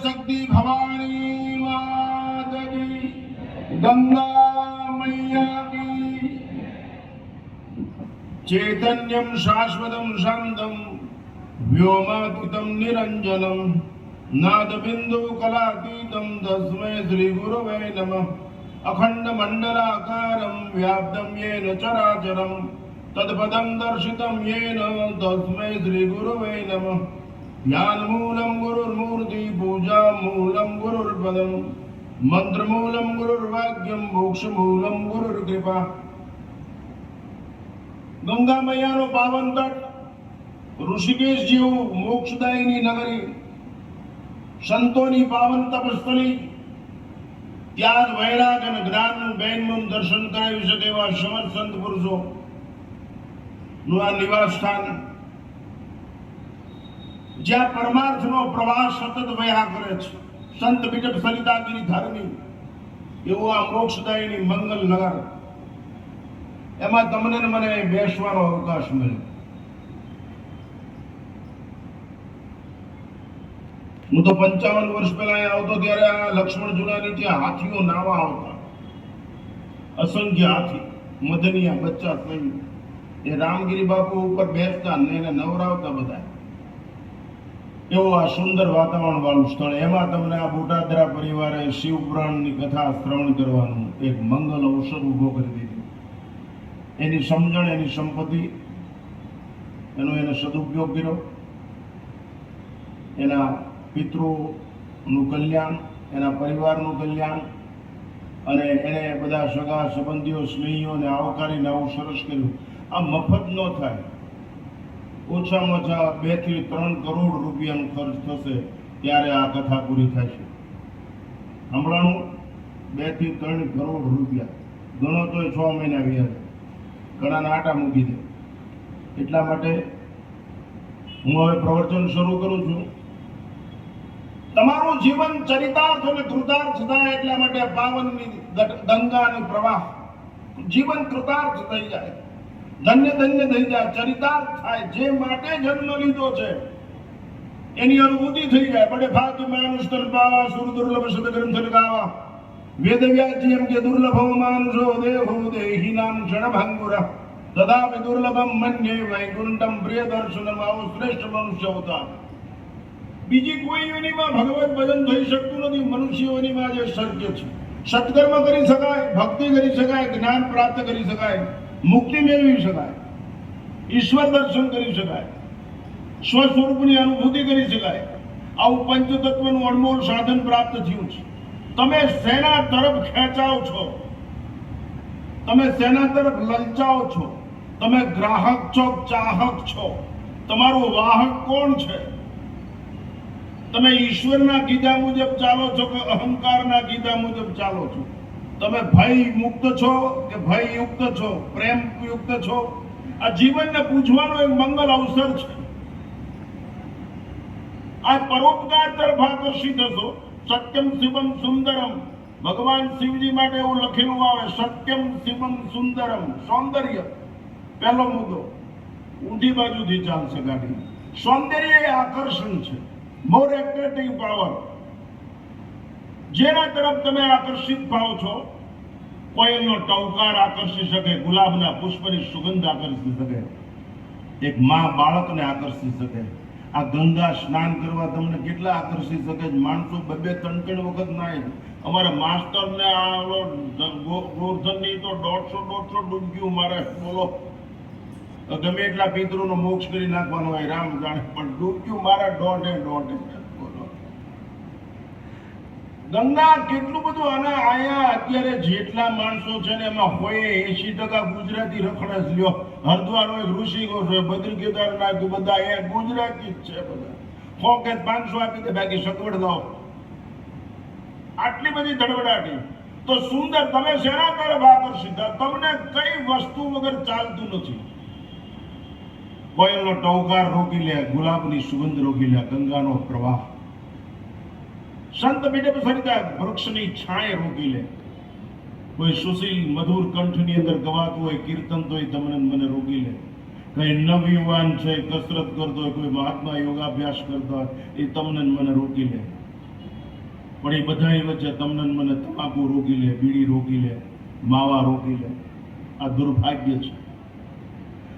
शक्ति भवानी माता की, गंगा मैया की। चैतन्यम शाश्वतम शांतम व्योमातीतम निरंजनम नाद बिंदु कलातीतम तस्मै श्री गुरुवे नमः। अखंड मंडलाकारं व्याप्तं येन चराचरं तत्पदं दर्शितं येन तस्मै श्री गुरुवे नमः। ध्यानमूलं गुरुर्मूर्ति पूजा मूलं गुरुर्पदं मंत्रमूलं गुरुर्वाक्यं मोक्षमूलं गुरुर्कृपा। गंगा मैयानो पावन तट, ऋषिकेश जेवू मोक्षदायिनी नगरी, संतोनी पावन तपस्थली, त्याग वैराग અને જ્ઞાનનું બેનનું દર્શન કરાવી શકે એવા સમર્થ સંત પુરુષો નું આ નિવાસ સ્થાન, જ્યાં પરમાર્થનો પ્રવાસ સતત વહ્યા કરે છે, સંત બીજપ સરિતાગીરી ધર્મી એવું આ મોક્ષદાયીની મંગલ નગર, એમાં તમને ને મને બેસવાનો અવકાશ મળ્યો. હું તો 55 વર્ષ પહેલા અહીંયા આવતો ત્યારે આ લક્ષ્મણ ઝુલા નીચે હાથીઓ નાવા આવતા, અસંખ્ય હાથી, મદનિયા બચ્ચા થઈ એ રામગીરી બાપુ ઉપર બેસતા ને એને નવરાવતા બધા. એવું આ સુંદર વાતાવરણ વાળું સ્થળ, એમાં તમને આ બોટાદરા પરિવારે શિવપુરાણની કથા શ્રવણ કરવાનું એક મંગલ અવસર ઉભો કરી દીધો. એની સમજણ, એની સંપત્તિ, એનો એને સદુપયોગ કર્યો. એના પિતૃનું કલ્યાણ, એના પરિવારનું કલ્યાણ, અને એને બધા સગા સંબંધીઓ સ્નેહીઓને આવકારીને આવું સરસ કર્યું. આ મફત ન થાય, ઓછામાં ઓછા 2 થી 3 કરોડ રૂપિયાનો ખર્ચ થશે ત્યારે આ કથા પૂરી થાય છે. હમણાંનું 2 થી 3 કરોડ રૂપિયા ગણો તોય 6 મહિના વ્યાજ, ઘણાના આટા મૂકી દે. એટલા માટે હું હવે પ્રવચન શરૂ કરું છું. તમારું જીવન ચરિતાર્થ અને કૃતાર્થ થાય એટલા માટે પાવનની ગંગાની પ્રવાહ, જીવન કૃતાર્થ થઈ જાય, ધન્ય ધન્ય થઈ જાય, ચરિતાર્થ થાય. જે માટે જન્મ લીધો છે એની અનુભૂતિ થઈ જાય. બડે ભાગ્ય માનુષ પાવા સુર દુર્લભ શબ્દ ગ્રંથ લગાવા. વેદવ્યાસજી એમ કે દુર્લભ માનુષો દેહો દેહી નામ ક્ષણ ભાંગુરા તથાપિ દુર્લભમ મન્યે વૈકુંઠમ પ્રિય દર્શનમ. આવો શ્રેષ્ઠ મનુષ્ય અવતાર બીજી કોઈ યોનિમાં ભગવત ભજન થઈ શકતું નથી. મનુષ્ય યોનિમાં જે શક્ય છે, સત્કર્મ કરી શકાય, ભક્તિ કરી શકાય, જ્ઞાન પ્રાપ્ત કરી શકાય, મુક્તિ મેળવી શકાય, ઈશ્વર દર્શન કરી શકાય, સ્વસ્વરૂપની અનુભૂતિ કરી શકાય. આવું પંચતત્વનું અણમોલ સાધન પ્રાપ્ત થયું છે. તમે શેના તરફ ખેંચાવ છો? તમે શેના તરફ લલચાવ છો? તમે ગ્રાહક છો, ચાહક છો? તમારું વાહક કોણ છે? તમે ઈશ્વરના કીધા મુજબ ચાલો છો કે અહંકારના કીધા મુજબ ચાલો છો? તમે ભય મુક્ત છો કે ભય યુક્ત છો, પ્રેમ યુક્ત છો? આ જીવનને પૂછવાનો એક મંગલ અવસર છે. આ પરોપકાર તરફ આકર્ષિત થશો. સત્યમ શિવમ સુંદરમ, ભગવાન શિવજી માટે એવું લખેલું આવે, સત્યમ શિવમ સુંદરમ. સૌંદર્ય પહેલો મુદ્દો, ઊંધી બાજુથી ચાલશે ગાડી. સૌંદર્ય એ આકર્ષણ છે, મોર એટ્રેક્ટિવ પાવર. જેના તરફ તમે આકર્ષિત થાઓ છો, કોઈનો ટવકાર આકર્ષી શકે, ગુલાબના પુષ્પની સુગંધ આકર્ષી શકે, એક માં બાળકને આકર્ષી શકે. આ ગંગા સ્નાન કરવા તમને કેટલા આકર્ષી શકે? માણસો 2-3 વખત નાય. અમારા માસ્ટરને આ ગોર્ધનની તો 150 ડૂબક્યું મારે. બોલો, ગમે એટલા પિતૃનો મોક્ષ કરી નાખવાનો હોય, રામ જાણે, પણ ડૂબક્યું મારા દોઢે. ગંગા કેટલું બધું. અને અહીંયા અત્યારે જેટલા માણસો છે ને એમાં હોય 80% ગુજરાતી રખડે લ્યો. હરદ્વાર હોય, ઋષિકેશ હોય, બદ્રી કેદારનાથ, બધા એ ગુજરાતી જ છે. બધા 100 કે 500 આપી દે, બાકી સગવડ લાવો. આટલી બધી ધડબડાટી. તો સુંદર, તમે શેના તરફ આકર્ષિત? તમને કઈ વસ્તુ વગર ચાલતું નથી. કોઈનો ટવકાર રોકી લે, ગુલાબની સુગંધ રોકી લે, ગંગાનો પ્રવાહ. સંત બીજપ સરિતા વૃક્ષની છાંય રોકી લે. કોઈ સુશીલ મધુર કંઠની અંદર ગવાતું હોય કીર્તન તો એ તમને મને રોકી લે. કઈ નવયુવાન છે, કસરત કરતો હોય, કોઈ મહાત્મા યોગાભ્યાસ કરતો હોય, એ તમને મને રોકી લે. પણ એ બધાની વચ્ચે તમને ને મને તમાકુ રોકી લે, બીડી રોકી લે, માવા રોકી લે. આ દુર્ભાગ્ય છે.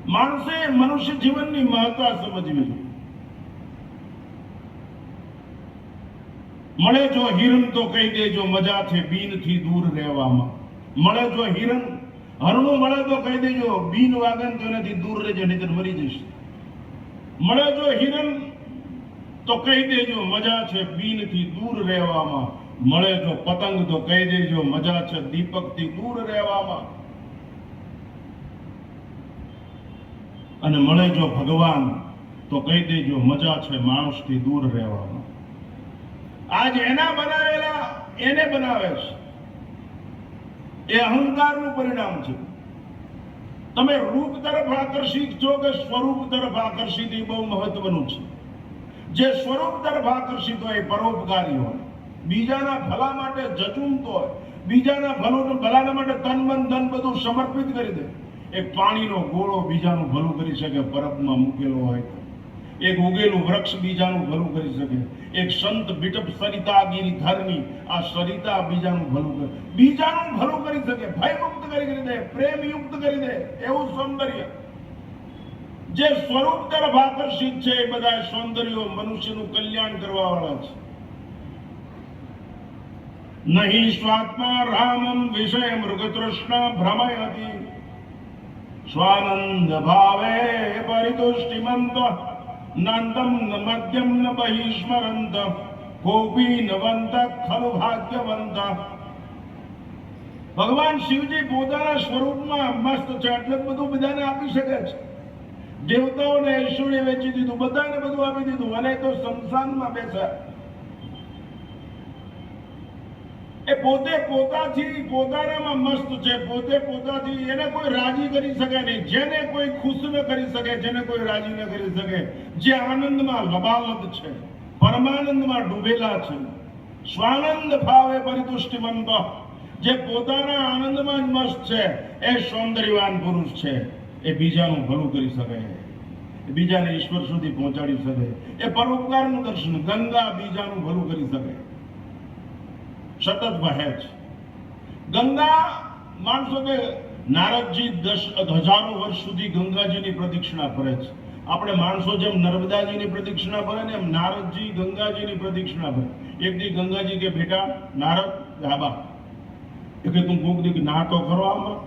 માણસે મનુષ્ય જીવનની મહત્તા સમજવી જોઈએ. મળે જો હિરણ તો કહી દેજો મજા છે બીનથી દૂર રહેવામાં. મળે જો હિરણ, હરણું મળે તો કહી દેજો બીન વાગન તો એનાથી દૂર રહેજો, નહીંતર મરી જઈશ. મળે જો હિરણ તો કહી દેજો મજા છે બીનથી દૂર રહેવામાં. મળે જો પતંગ તો કહી દેજો મજા છે દીપકથી દૂર રહેવામાં. અને મળે જો ભગવાન તો કહી દેજો મજા છે માણસથી દૂર રહેવામાં. આજ એના બનાવેલા એને બનાવે છે. એ અહંકારનું પરિણામ છે. તમે રૂપ તરફ આકર્ષિત છો કે સ્વરૂપ તરફ આકર્ષિત, એ બહુ મહત્વનું છે. જે સ્વરૂપ તરફ આકર્ષિત હોય એ પરોપકારી હોય, બીજાના ભલા માટે જજુમતો હોય, બીજાના ભલાના માટે તન મન ધન બધું સમર્પિત કરી દે. એક પાણીનો ગોળો બીજાનું ભલું કરી શકે પરબમાં મૂકેલો હોય તો. એક ઉગેલું વૃક્ષ બીજાનું ભલું કરી શકે. એક સંત બિટપ સરિતા ગિરિધરની આ સરિતા બીજાનું ભલું કરે, બીજાનું ભલું કરી શકે, ભય મુક્ત કરી દે, પ્રેમ યુક્ત કરી દે. એવું સૌંદર્ય જે સ્વરૂપ તરફ આકર્ષિત છે એ બધા સૌંદર્યો મનુષ્યનું કલ્યાણ કરવા વાળા છે. નહીં સ્વાત્મા રામમ વિષય મૃગતૃષ્ણા ભ્રમયતિ સ્વાનંદ ભાવે પરિતુષ્ટિમંત નંદમ ન મધ્યમ ન બહિષ્મરંત ગોપી નવંત ખલુ ભાગ્યવંત. ભગવાન શિવજી પોતાના સ્વરૂપમાં મસ્ત છે એટલે બધું બધાને આપી શકે છે. દેવતાઓને ઐશ્વર્ય વેચી દીધું, બધાને બધું આપી દીધું, અને તો સંસારમાં બેસા. એ પોતે પોતાથી પોતાનામાં મસ્ત છે. પોતે પોતાથી એને કોઈ રાજી કરી શકે નહીં, જેને કોઈ ખુશ ન કરી શકે, જેને કોઈ રાજી ન કરી શકે, જે આનંદમાં લબાલબ છે, પરમાનંદમાં ડૂબેલા છે. સ્વાનંદ ભાવે પરિતુષ્ટિમંત, જે પોતાના આનંદમાં જ મસ્ત છે એ સૌંદર્યવાન પુરુષ છે. એ બીજાનું ભલું કરી શકે, બીજાને ઈશ્વર સુધી પહોંચાડી શકે. એ પરોપકારનું દર્શન. ગંગા બીજાનું ભલું કરી શકે, સતત વહે છે. ગંગા માણસો કે નારદજી 10,000 વર્ષ સુધી ગંગાજીની પ્રદક્ષિણા ફરે છે. આપણે માણસો જેમ નર્મદાજીની પ્રદક્ષિણા ફરે ને એમ નારદજી ગંગાજીની પ્રદક્ષિણા ફરે. એક દી ગંગાજી કે બેટા નારદ ગાબા એ કે તું કોક દી ના તો ખરો આમાં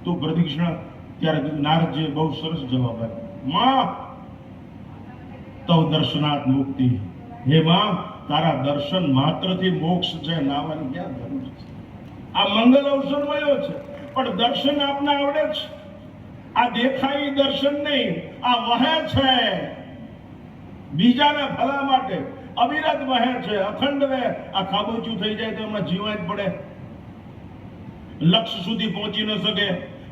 તું પ્રદક્ષિણા. ત્યારે નારદજીએ બહુ સરસ જવાબ આપ્યો, માં તવ દર્શનાથ મુક્તિ. હે માં, તારા દર્શન માત્રથી મોક્ષ છે, નાવાની ક્યાં જરૂર છે? આ મંગલ અવસર મળ્યો છે પણ દર્શન આપને આવડે છે. આ દેખાય દર્શન નહીં, આ વહે છે બીજાના ભલા માટે, અવિરત વહે છે, અખંડ વહે. આ ખાબોચું થઈ જાય તો એમાં જીવા જ પડે. લક્ષ્ય સુધી પહોંચી ન શકે,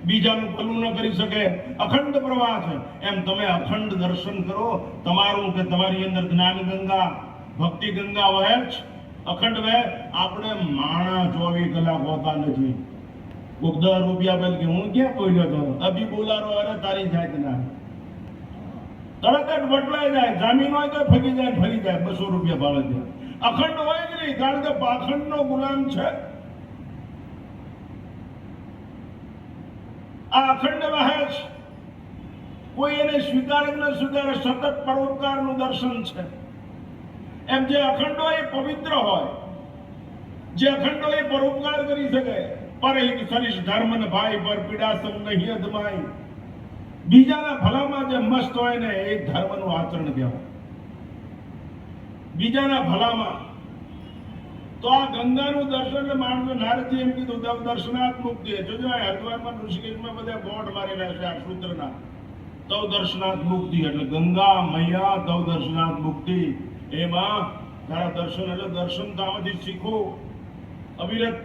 બીજાનું ભલું ન કરી શકે, અખંડ પ્રવાહ છે. એમ તમે અખંડ દર્શન કરો. તમારું કે તમારી અંદર જ્ઞાન ગંગા ભક્તિ ગંગા વહે જ, અખંડ વહે. આપણે માણા 24 કલાક હોતા નથી. કોક 10 રૂપિયા પેલ કે હું ક્યાં બોલ્યો હતો, અભી બોલારો, અરે તારી જાત ના તરત જ વટલાઈ જાય. જામીન હોય તો ફગી જાય, ફરી જાય, 200 રૂપિયા ભાડે જાય. અખંડ હોય જ નહીં, કારણ કે પાખંડનો ગુલામ છે. આ અખંડ વહે છે. કોઈ એને સ્વીકારે ન સ્વીકારે, સતત પરોપકારનું દર્શન છે. એમ જે અખંડ હોય એ પવિત્ર હોય, જે અખંડ હોય એ પરોપકાર કરી શકે. પરહિત સરિષ ધર્મ ન ભાઈ પર પીડાસમ નહીં અધમાઈ. બીજાના ભલામાં જે મસ્ત હોય ને એ ધર્મનું આચરણ કહેવાય. બીજાના ભલામાં તો આ ગંગાનું દર્શન માણસો નારદજી એમ કીધું તવ દર્શનાથ મુક્તિ. જોજો હરિદ્વારમાં ઋષિકેશમાં બધા બોર્ડ મારેલા છે આ સૂત્રના. તવ દર્શનાથ મુક્તિ એટલે ગંગા મૈયા તવ દર્શનાથ મુક્તિ. એમાં તારા દર્શન એટલે દર્શન તો આમાંથી શીખો અવિરત.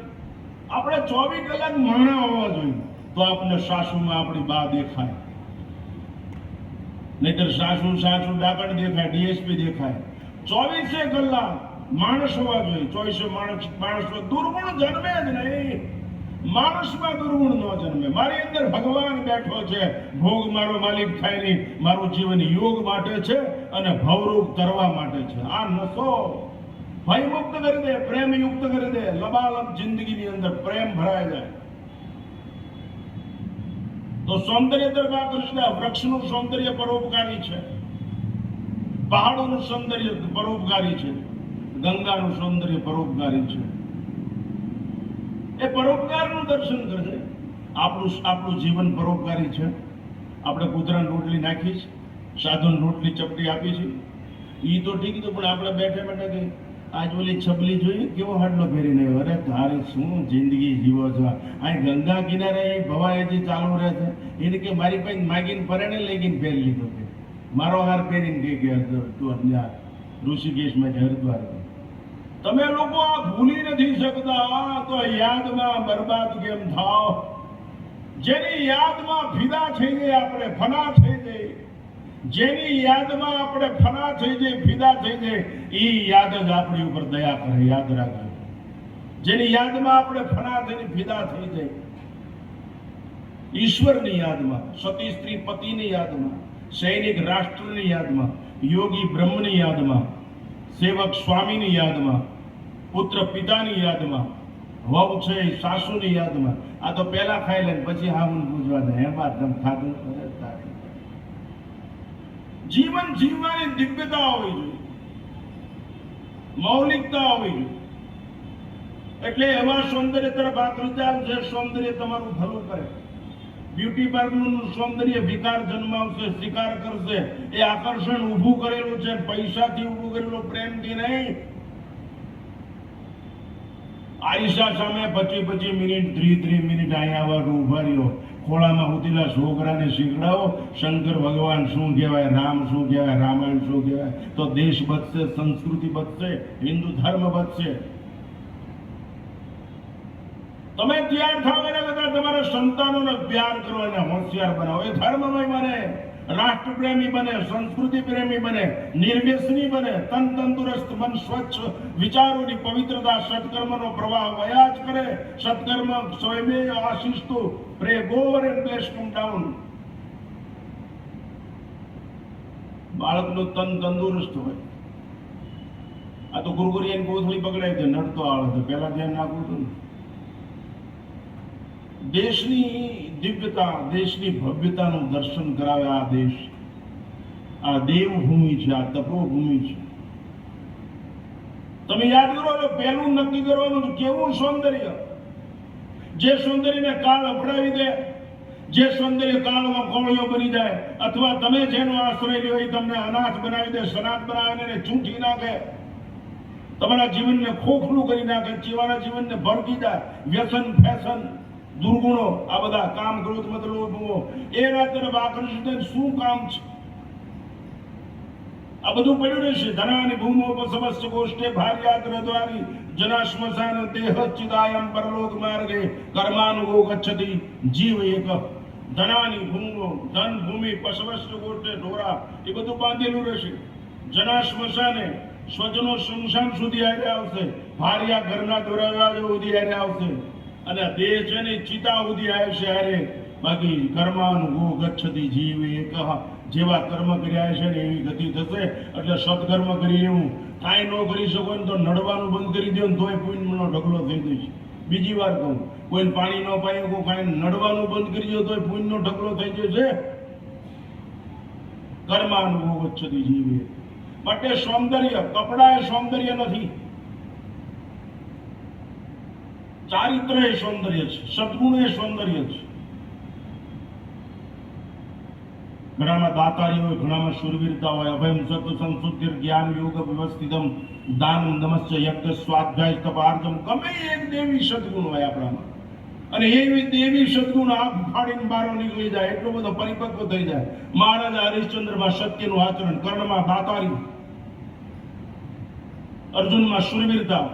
આપણે 24 કલાક માણા હોવા જોઈએ તો આપણે સાસુમાં આપણી બા દેખાય, નહીતર સાસુ ડાકણ દેખાય, ડીએસપી દેખાય. 24 કલાક માણસ હોવા જોઈએ. 24 માણસમાં દુર્ગુણ જન્મે જ નહીં. માણસમાં દુર્ગુણ ન જન્મે. મારી અંદર ભગવાન બેઠો છે. ભોગ મારો માલિક થાય નહીં. મારું જીવન યોગ માટે છે અને ભવરોગ તરવા માટે છે. આ નશો ભય મુક્ત કરી દે, પ્રેમ યુક્ત કરી દે. લબાલબ જિંદગીની અંદર પ્રેમ ભરાય જાય. તો સૌંદર્ય તરફ આકર્ષણ. વૃક્ષનું સૌંદર્ય પરોપકારી છે, પહાડોનું સૌંદર્ય પરોપકારી છે, ગંગાનું સૌંદર્ય પરોપકારી છે. એ પરોપકારનું દર્શન કરજે. આપણું જીવન પરોપકારી છે. આપણે કૂતરાને રોટલી નાખી છે, સાધુને રોટલી ચપટી આપી છે, એ તો ઠીક હતું, પણ આપણે બેઠે બેઠે કે આજ ઓલી છબલી જોઈએ કેવો હાડલો પહેરીને આવ્યો. અરે તારે શું જિંદગી જીવો છો? અહીં ગંગા કિનારે એ ભવાઈથી ચાલુ રહે છે. એને કે મારી પાસે માગીને પરણે લઈ ગઈને પહેરી લીધો કે મારો હાર પહેરીને કે તું ત્યાં ઋષિકેશમાં છે, હરિદ્વાર. તમે લોકો આ ભૂલી નથી શકતા તો યાદમાં બરબાદ કેમ થાવ? જેની યાદમાં ફિદા થઈ જાય, આપણે ફના થઈ જાય, જેની યાદમાં આપણે ફના થઈ જાય, ફિદા થઈ જાય, એ યાદ જ આપણી ઉપર દયા કરે. યાદ રાખજો, જેની યાદમાં આપણે ફના થઈને ફિદા થઈ જાય, ઈશ્વરની યાદમાં, સતી સ્ત્રી પતિની યાદમાં, સૈનિક રાષ્ટ્રની યાદમાં, યોગી બ્રહ્મની યાદમાં, સેવક સ્વામીની યાદમાં, પુત્ર પિતાની યાદમાં, વહુ છે સાસુની યાદમાં. આ તો પેલા ખાઈ લે પછી હા હું પૂછવા દે હે બાદ તમે ખાધું. જીવન જીવવાની દિવ્યતા હોવી જોઈએ, મૌલિકતા હોવી જોઈએ. એટલે એવા સૌંદર્ય તરફ આકર્ષાવ છે. સૌંદર્ય તમારું ભલું કરે. બ્યુટી પાર્લરનું સૌંદર્ય વિકાર જન્માવશે, શિકાર કરશે. એ આકર્ષણ ઊભું કરેલું છે, પૈસાથી ઊભું કરેલું, પ્રેમથી નહીં. આઈશા સામે 25 મિનિટ 30 મિનિટ અહીંયા આવવાનું ઉભા રહ્યો. ખોળામાં ઉતેલા છોકરાને શીખડાવો શંકર ભગવાન શું કહેવાય, રામ શું કહેવાય, રામાયણ શું કહેવાય, તો દેશ બચશે, સંસ્કૃતિ બચશે, હિન્દુ ધર્મ બચશે. તમે તૈયાર થાવ એના કરતા તમારા સંતાનોને પ્યાર કરો અને હોશિયાર બનાવો. એ ધર્મમય બને, રાષ્ટ્રપ્રેમી બને, સંસ્કૃતિ પ્રેમી બને, નિર્વ્યસની બને, તન તંદુરસ્ત, મન સ્વચ્છ, વિચારોની પવિત્રતા, સત્કર્મનો પ્રવાહ વયા જ કરે. સત્કર્મ સ્વયમે આશિષતુ, પ્રે ગોવર એન્ડ બ્લેસ કમ ડાઉન. બાળકનું તન તંદુરસ્ત હોય. આ તો ગુરગુરિયાની કોથળી પકડાય છે, નડતો આવે છે, પેલા ધ્યાન રાખવું હતું. દેશની દિવ્યતા, દેશની ભવ્યતાનું દર્શન કરાવે આ દેશ. આ દેવભૂમિ છે, આ તપોભૂમિ છે. તમે યાદ કરો તો પહેલું નક્કી કરવાનું કેવું સૌંદર્ય. જે સૌંદર્યને કાળ અફડાવી દે, જે સૌંદર્ય કાળમાં કોળિયો બની જાય, અથવા તમે જેનો આશ્રય લ્યો એ તમને અનાથ બનાવી દે, સનાથ બનાવીને ચૂંટી નાખે, તમારા જીવનને ખોખલું કરી નાખે, જીવાના જીવનને ભરકી જાય, વ્યસન, ફેશન, દુર્ગુણો, આ બધા કામ, ક્રોધ, મદ, લોભ, મોહ, એના તરફ આકર્ષિત શું કામ છે? આ બધું પડ્યું રહેશે. ધનાની ભૂમો સમસ્ત ગોષ્ઠે ભાર્યાદ્રદ્વારી જના શ્મશાન દેહ ચિદાયમ પરલોક માર્ગે કર્માનુગો ગચ્છતિ જીવ એક. ધનાની ભૂમો, ધન ભૂમિ, પસવસ્ત ગોષ્ઠે ઢોરા, એ બધું બાંધેલું રહેશે. જના શ્મશાને, સ્વજનો શમશાન સુધી હારે આવશે, ભાર્યા ઘરના દરવાજા સુધી હારે આવશે, અને દેહ છે ને ચિતા સુધી આવશે હારે. બાકી કર્માનુગો ગચ્છતિ જીવ એક. જેવા કર્મ કર્યા છે ને એવી ગતિ થશે. એટલે સત્કર્મ કરી લેવું. કાંઈ ન કરી શકો ને તો નડવાનું બંધ કરી દો ને તોય પુણ્યનો ઢગલો થઈ જશે. બીજી વાર કહું, કોઈ પાણી ન પાય કોઈ કાંઈ નડવાનું બંધ કરી દો તોય પુણ્યનો ઢગલો થઈ જશે. કર્માનુગો ગચ્છતિ જીવ એક. માટે સૌંદર્ય, કપડા એ સૌંદર્ય નથી, ચારિત્ર એ સૌંદર્ય છે, સદગુણ એ સૌંદર્ય છે. ઘણામાં દાતારી હોય, ઘણામાં શૂરવીરતા હોય, અભયમ સત્વ સંશુદ્ધિર જ્ઞાન યોગ વ્યવસ્થિતમ દાન નમસ્ય યજ્ઞ સ્વાધ્યાય તપાર્જમ. ગમે એક દેવી સદગુણ હોય આપણામાં, અને એવી દેવી સદગુણ આંખ ફાડીને બારો નીકળી જાય, એટલો બધો પરિપક્વ થઈ જાય. મહારાજા હરિશ્ચંદ્રમાં સત્યનું આચરણ, કર્ણમાં દાતારી, અર્જુનમાં શૂરવીરતા,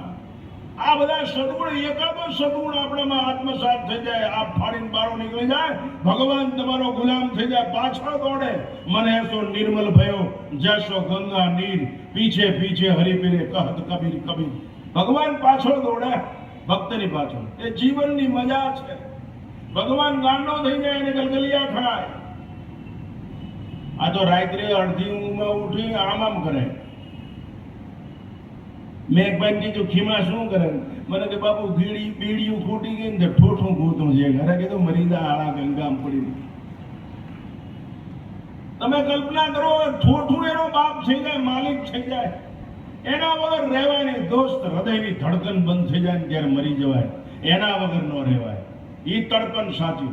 આ બધા સદગુણ, એકાદો સદગુણ આપણામાં આત્મસાત થઈ જાય, આપ ફાડીને બારો નીકળી જાય, ભગવાન તમારો ગુલામ થઈ જાય, પાછળ દોડે. મને એસો નિર્મલ ભયો જૈસો ગંગા નીર, પીછે પીછે હરી પીરે કહત કબીર કબીર. ભગવાન પાછળ દોડે, ભક્તની પાછળ. એ જીવનની મજા છે. ભગવાન ગાંડો થઈ જાય એને ગલગલિયા થાય. આ તો રાત્રે અડધી ઊંઘમાં ઉઠી આમ આમ કરે. મેં એક ભાઈ કીધું ખીમા શું કરે? મને કે બાપુ બીડીયું ફૂટી ગઈ ને ઠોઠું ગોતું છે. ઘરે કીધું મરી જા આળા ગંગામ પડી. તમે કલ્પના કરો, ઠોઠું એનો બાપ થઈ જાય, માલિક થઈ જાય, એના વગર રહેવાય નહીં દોસ્ત. હૃદયની ધડકન બંધ થઈ જાય ને ત્યારે મરી જવાય, એના વગર ન રહેવાય. એ તડપણ સાચી.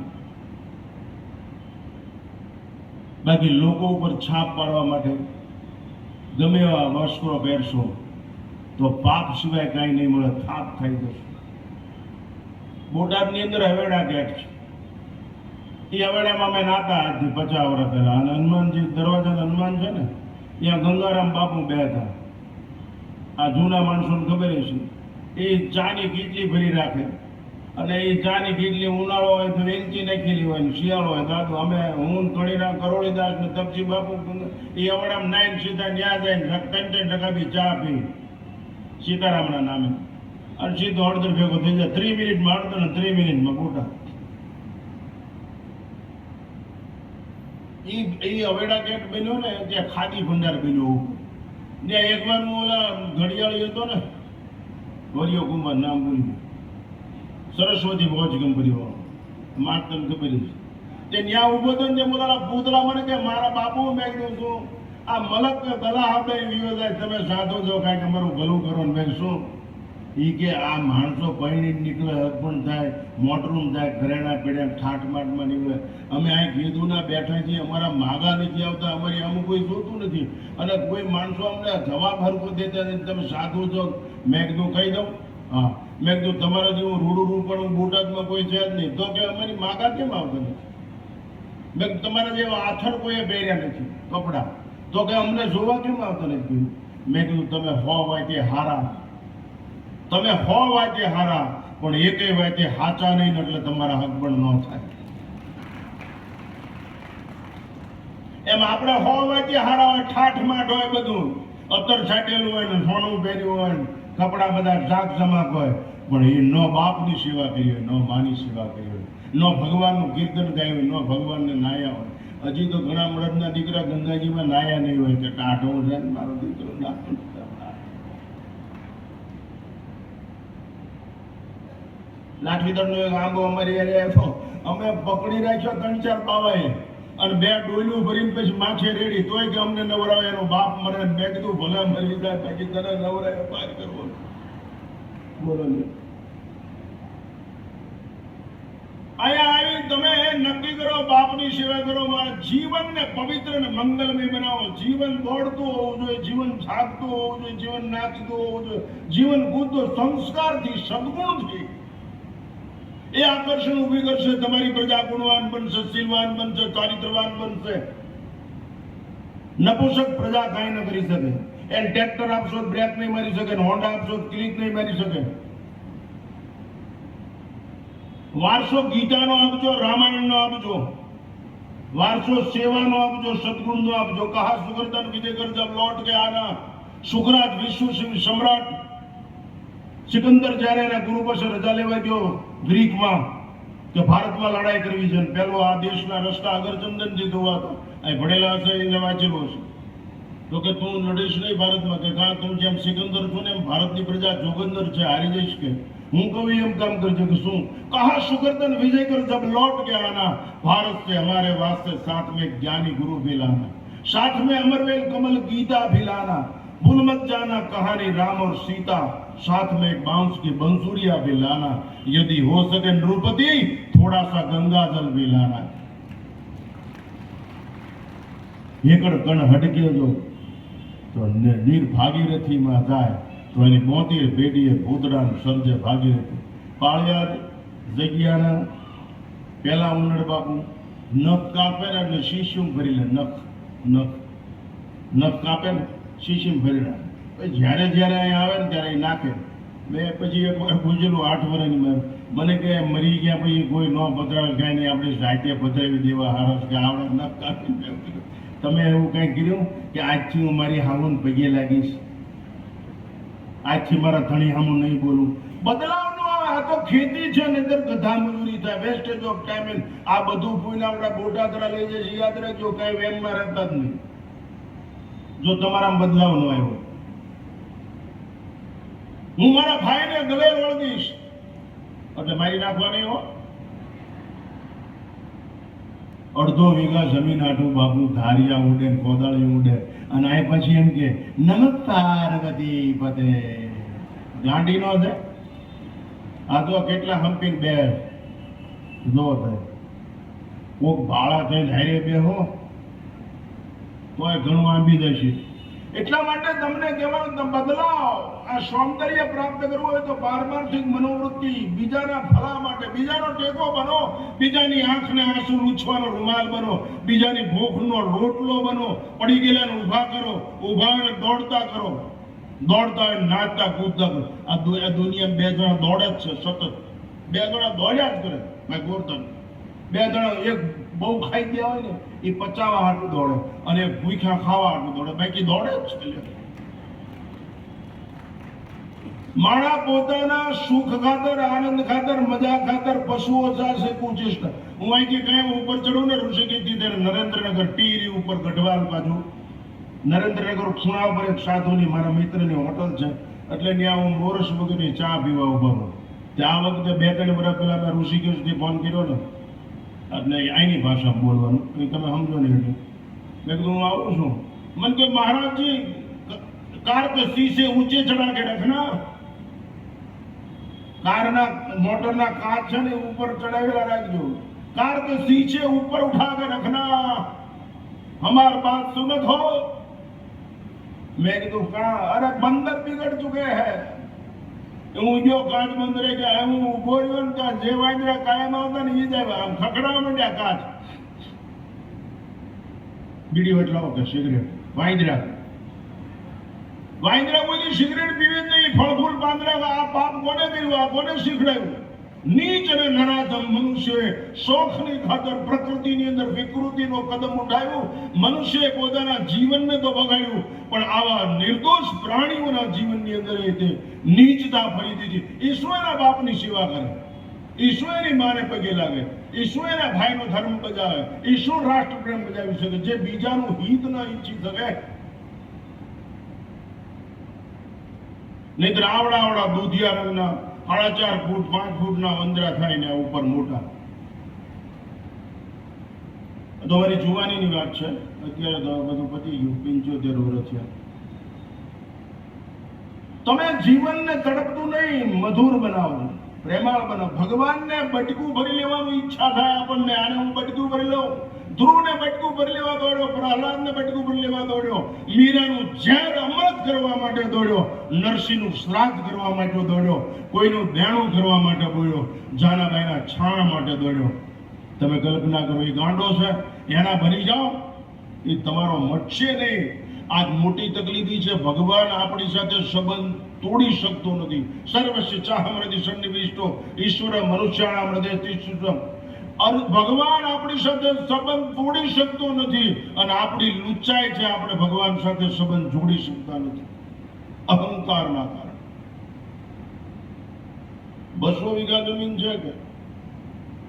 બાકી લોકો ઉપર છાપ પાડવા માટે ગમે એવા વસ્ત્રો પહેરશો તો પાપ સિવાય કાંઈ નહીં મળે, થાપ ખાઈ જશે. બોટાદની અંદર હવેડા ગેટ છે. એ હવેડામાં મેં નાતા આજથી 50 વર્ષ પહેલા. અને હનુમાનજી દરવાજા હનુમાન છે ને, ત્યાં ગંગારામ બાપુ બે હતા. આ જૂના માણસોને ખબર છે. એ ચાની કીટલી ભરી રાખે, અને એ ચાની કીટલી ઉનાળો હોય તો વેચી નાખેલી હોય, શિયાળો હોય દાદુ અમે હું કણીના કરોળીદાસ ને તપસી બાપુ એ હવેડામાં નાઈને સીધા ન્યા જાય 3 ચા પી સીતારામના નામે, અને સીધો અડધર ભેગો થઈ જાય. 3 મિનિટમાં અડધર ને 3 મિનિટમાં બોટા. એ હવેડા ગેટ બન્યો ને ત્યાં ખાદી ભંડાર બન્યો. ત્યાં એકવાર હું ઓલા ઘડિયાળી હતો ને, વરિયો કુમાર નામ બોલી, સરસ્વતી વોચ કંપની વાળો, માતન ખબર છે. તે ત્યાં ઉભો હતો ને પોતાના પૂતળા મને કે મારા બાપુ મેં કીધું શું આ મલક ગલા હાથે વિયો જાય, તમે સાધો છો કાંઈક અમારું ભલું કરો ને. મેં શું એ કે આ માણસો પૈણી નીકળે, હસબન્ડ થાય, મોટરું થાય, ઘરેણા પેડ્યા ઠાઠમાટમાં નીકળે. અમે અહીં કીધું ના બેઠા છીએ, અમારા માગા નથી આવતા, અમારી આમ કોઈ જોતું નથી, અને કોઈ માણસો અમને જવાબ હરકો દેતા નથી, તમે સાધુ છો. મેં કીધું કહી દઉં, હા મેં કીધું તમારા જેવું રૂડું પણ બોટાદમાં કોઈ છે જ નહીં. તો કે અમારી માગા કેમ આવતા નથી? મેં તમારા જેવા આથર કોઈએ પહેર્યા નથી કપડા, તો કે અમને જોવા કેમ આવતા નથી? મેં કીધું તમે હો વાતે હારા, તમે હો વાતે હારા, પણ એકે વાતે હાચા નહીં, એટલે તમારા હક પણ ન થાય. એમ આપણે હો વાતે હારા હોય, ઠાઠમાટ હોય, બધું અત્તર છાટેલું હોય ને સોનું પહેર્યું હોય ને કપડા બધા ઝાક ઝમાક હોય, પણ એ ન બાપની સેવા કરી હોય, ન માની સેવા કરી હોય, ન ભગવાનનું કીર્તન ગાયું હોય, ન ભગવાનને નાયા હોય. હજી તો ઘણા મળદના દીકરા ગંગાજીમાં નાયા નહીં હોય કે ટાઢો છે ને મારો દીકરો નાખો. લાઠીદળનો એક આંબો અમારી આવ્યો, અમે પકડી રાખ્યો 3-4 પાવાએ, અને 2 ડોલું ભરીને પછી માછે રેડી, તોય કે અમને નવરાવે, એનો બાપ મરે. મેં કીધું ભલે મરી જાય, બાકી તને નવરાવે પાર કરવો. બોલો ને, અહીંયા આવી તમે નક્કી કરો, બાપની સેવા કરો, મારા જીવનને પવિત્ર અને મંગલમય બનાવો. જીવન દોડતું હોવું જોઈએ, જીવન જાગતું હોવું જોઈએ, જીવન નાચતું હોવું જોઈએ, જીવન કૂદતું સંસ્કારથી, સદગુણથી. એ આકર્ષણ ઊભી કરશે, તમારી પ્રજા ગુણવાન બનશે, શીલવાન બનશે, ચારિત્રવાન બનશે. નપુસક પ્રજા કાંઈ ન કરી શકે. એને ટ્રેક્ટર આપશો બ્રેક નહીં મારી શકે, હોન્ડા આપશો ક્લિક નહીં મારી શકે. વારસો ગીતાનો આપજો, રામાયણનો આપજો, વારસો સેવાનો આપજો, સદગુણનો આપજો. કહા સુગર્દન વિજય કર જબ લौट के आना. સુખરાજ વિશ્વ સમ્રાટ સિકંદર જ્યારે એના ગુરુ પાસે રજા લેવા ગયો ગ્રીકમાં કે ભારતમાં લડાઈ કરવી છે, પેલો આ દેશના રસ્તા અગરચંદનજી ધોવા હતા, અહીં ભણેલા હશે એને વાંચેલું હશે. તો કે તું લડીશ નહીં ભારતમાં, કે કા તું જેમ સિકંદર છો ને એમ ભારતની પ્રજા જોગંદર છે, હારી જઈશ. કે હું કહું એમ કામ કરજો. કે શું? કહા સુગર્દન વિજય કર જબ लौट के आना. भारत से हमारे वास्ते साथ में ज्ञानी गुरु भी लाना, साथ में अमरवेल कमल गीता भी लाना. भूल मत जाना कहानी राम और सीता, साथ में एक बांस की बंसुरिया भी लाना. यदि हो सके नृपति थोड़ा सा गंगा जल भी लाना. એકડ કણ હટકે જો તો નીર ભાગીરથી માં જાય તો એની 72 પેઢીએ ભૂતડાનું સર્જે ભાગીરથી. પાળિયાદ જગ્યાના પેલા ઉનડ બાપુ નખ કાપે ને એટલે શીશીમ ભરી લે. નખ કાપે ને શીશીમ ભરી લે. જ્યારે જ્યારે અહીં આવે ને ત્યારે નાખે. મેં પછી એક વાર પૂછેલું 8 વર્ષની મને કે મરી ગયા પછી કોઈ ન પધરાવે કાંઈ નહીં, આપણે જાતે પધરાવી દેવા હારસ કે આવડે નખ કાપી. તમે એવું કંઈ કર્યું કે આજથી હું મારી હામુન પગે લાગીશ, આજથી મારા ધણી હામું નહીં બોલું? બદલાવ નો આવે. આ તો ખેતી છે ને, અંદર ગધા મજૂરી થાય, વેસ્ટેજ ઓફ ટાઈમ. આ બધું ફૂઈને આપણા બોટાદરા લઈ જશે. યાદ રાખજો, કઈ વેમમાં રહેતા જ નહીં જો તમારા બદલાવ ન આવ્યો. હું મારા ભાઈને ગલે વળગીશ એટલે મારી નાખવા નહીં હો. અડધો વીઘા જમીન આટું બાપુ ધારિયા ઉડે ને કોદાળી ઉડે અને આ પછી એમ કે નમઃ પાર્વતી પતે. ગાંડી નો છે આ તો કેટલા હંપીને બે જો થાય કોક ભાળા થઈને હારે બે હો તોય ઘણું આંબી જશે. એટલા માટે તમને કહેવાનું બદલાવ. આ સૌંદર્ય પ્રાપ્ત કરવું હોય તો પારમાર્થિક મનોવૃત્તિ, બીજાના ભલા માટે બીજાનો ટેકો બનો, બીજાની આંખને આંસુ લૂછવાનો રૂમાલ બનો, બીજાની ભૂખનો રોટલો બનો, પડી ગયેલાને ઊભા કરો, ઊભા અને દોડતા કરો, દોડતા હોય નાચતા કૂદતા કરો. આ દુનિયામાં બે જણા દોડે જ છે સતત, બે જણા દોડ્યા જ કરે. મેં ગોરધન બે જણા એક બહુ ખાઈ ગયા હોય ને એ પચાવવા હાટું દોડે અને ભૂખ્યા ખાવા હાટું દોડે, બાકી દોડે જ છે. માણા પોતાના સુખ ખાતર, આનંદ ખાતર, મજા ખાતર પશુઓ ચાલશે કુચિષ્ટ. હું અહીંથી કાયમ ઉપર ચડું ને ઋષિકેશથી ત્યારે નરેન્દ્રનગર ટીરી ઉપર ગઢવાલ બાજુ નરેન્દ્રનગર ખૂણા ઉપર એક સાધુની મારા મિત્રની હોટલ છે એટલે ત્યાં હું મોરસ વગરની ચા પીવા ઉભા રહું. ત્યાં વખતે 2-3 વર્ષ પહેલા મેં ઋષિકેશથી ફોન કર્યો ને એટલે અહીંની ભાષા બોલવાનું એ તમે સમજો નહીં. એટલે મેં કીધું હું આવું છું. મને કે મહારાજજી કાર કે शीशे ऊंचे चढ़ा के रखना. કારના મોટરના કાચ છે ને ઉપર ચડાવેલા રાખજો. कार के शीशे ऊपर उठा के रखना, हमार बात सुनत हो. मैं कीधું કા અરે બંદર बिगड़ चुके हैं. હું જો કાચ બંદરે કે હું ઉભો રહ્યો ને ત્યાં જે વાંદરા કાયમ આવતા ને એ જાય આમ ખખડાવા માંડ્યા કાચ. બીડી વટલાવો કે સિગરેટ વાંદરા કોઈ સિગરેટ પીવે નહીં. ફળફૂલ પાંદડા આ પાપ કોને કર્યું, આ કોને શીખડાયું? નીચ અને નરાધમ મનુષ્યએ શોખની ખાતર પ્રકૃતિની અંદર વિકૃતિનો કદમ ઉઠાવ્યો. મનુષ્યએ પોતાના જીવનને તો બગાડ્યું પણ આવા નિર્દોષ પ્રાણીઓના જીવનની અંદર તે નીચતા ફરી દીધી. ઈશ્વરના બાપની સેવા કરે, ઈશ્વરની માને પગે લાગે, ઈશ્વરના ભાઈનો ધર્મ બજાવે, ઈશ્વર રાષ્ટ્ર પ્રેમ બજાવી શકે. જે બીજાનું હિત ન ઈચ્છી શકે નહીતર આવડા દૂધિયા રંગના 4.5 ફૂટ 5 ફૂટના વંદરા થાય ને ઉપર મોટા. તો મારી જુવાનીની વાત છે. અત્યારે તો બધું પતી ગયું, 75 વર્ષ થયા. તમે જીવનને તડપતું નહીં મધુર બનાવો, પ્રેમાળ બનાવો. ભગવાનને બટકું ભરી લેવાનું ઈચ્છા થાય આપણને, આને હું બટકું ભરી લઉં. ધ્રુવને બટકું ભરી લેવા દોડ્યો, પ્રહલાદને બટકું ભરી લેવા દોડ્યો, મીરાનું ઝેર અમૃત કરવા માટે દોડ્યો, નરસિંહનું શ્રાદ્ધ કરવા માટે દોડ્યો, કોઈનું દેણું કરવા માટે દોડ્યો, જાનાબાઈના છાણ માટે દોડ્યો. તમે કલ્પના કરો એ ગાંડો છે, એના બની જાઓ એ તમારો મટશે નહીં. આજ મોટી તકલીફી છે. ભગવાન આપણી સાથે સંબંધ તોડી શકતો નથી. સર્વસ્ય ચાહમૃતિ સન્નિવિષ્ટો ઈશ્વર મનુષ્યાણામ હૃદયથી સુષમ. ભગવાન આપણી સાથે સંબંધ તોડી શકતો નથી અને આપણી લુચ્ચાઈ છે, આપણે ભગવાન સાથે સંબંધ જોડી શકતા નથી અહંકારના કારણે. 200 વીઘા જમીન છે કે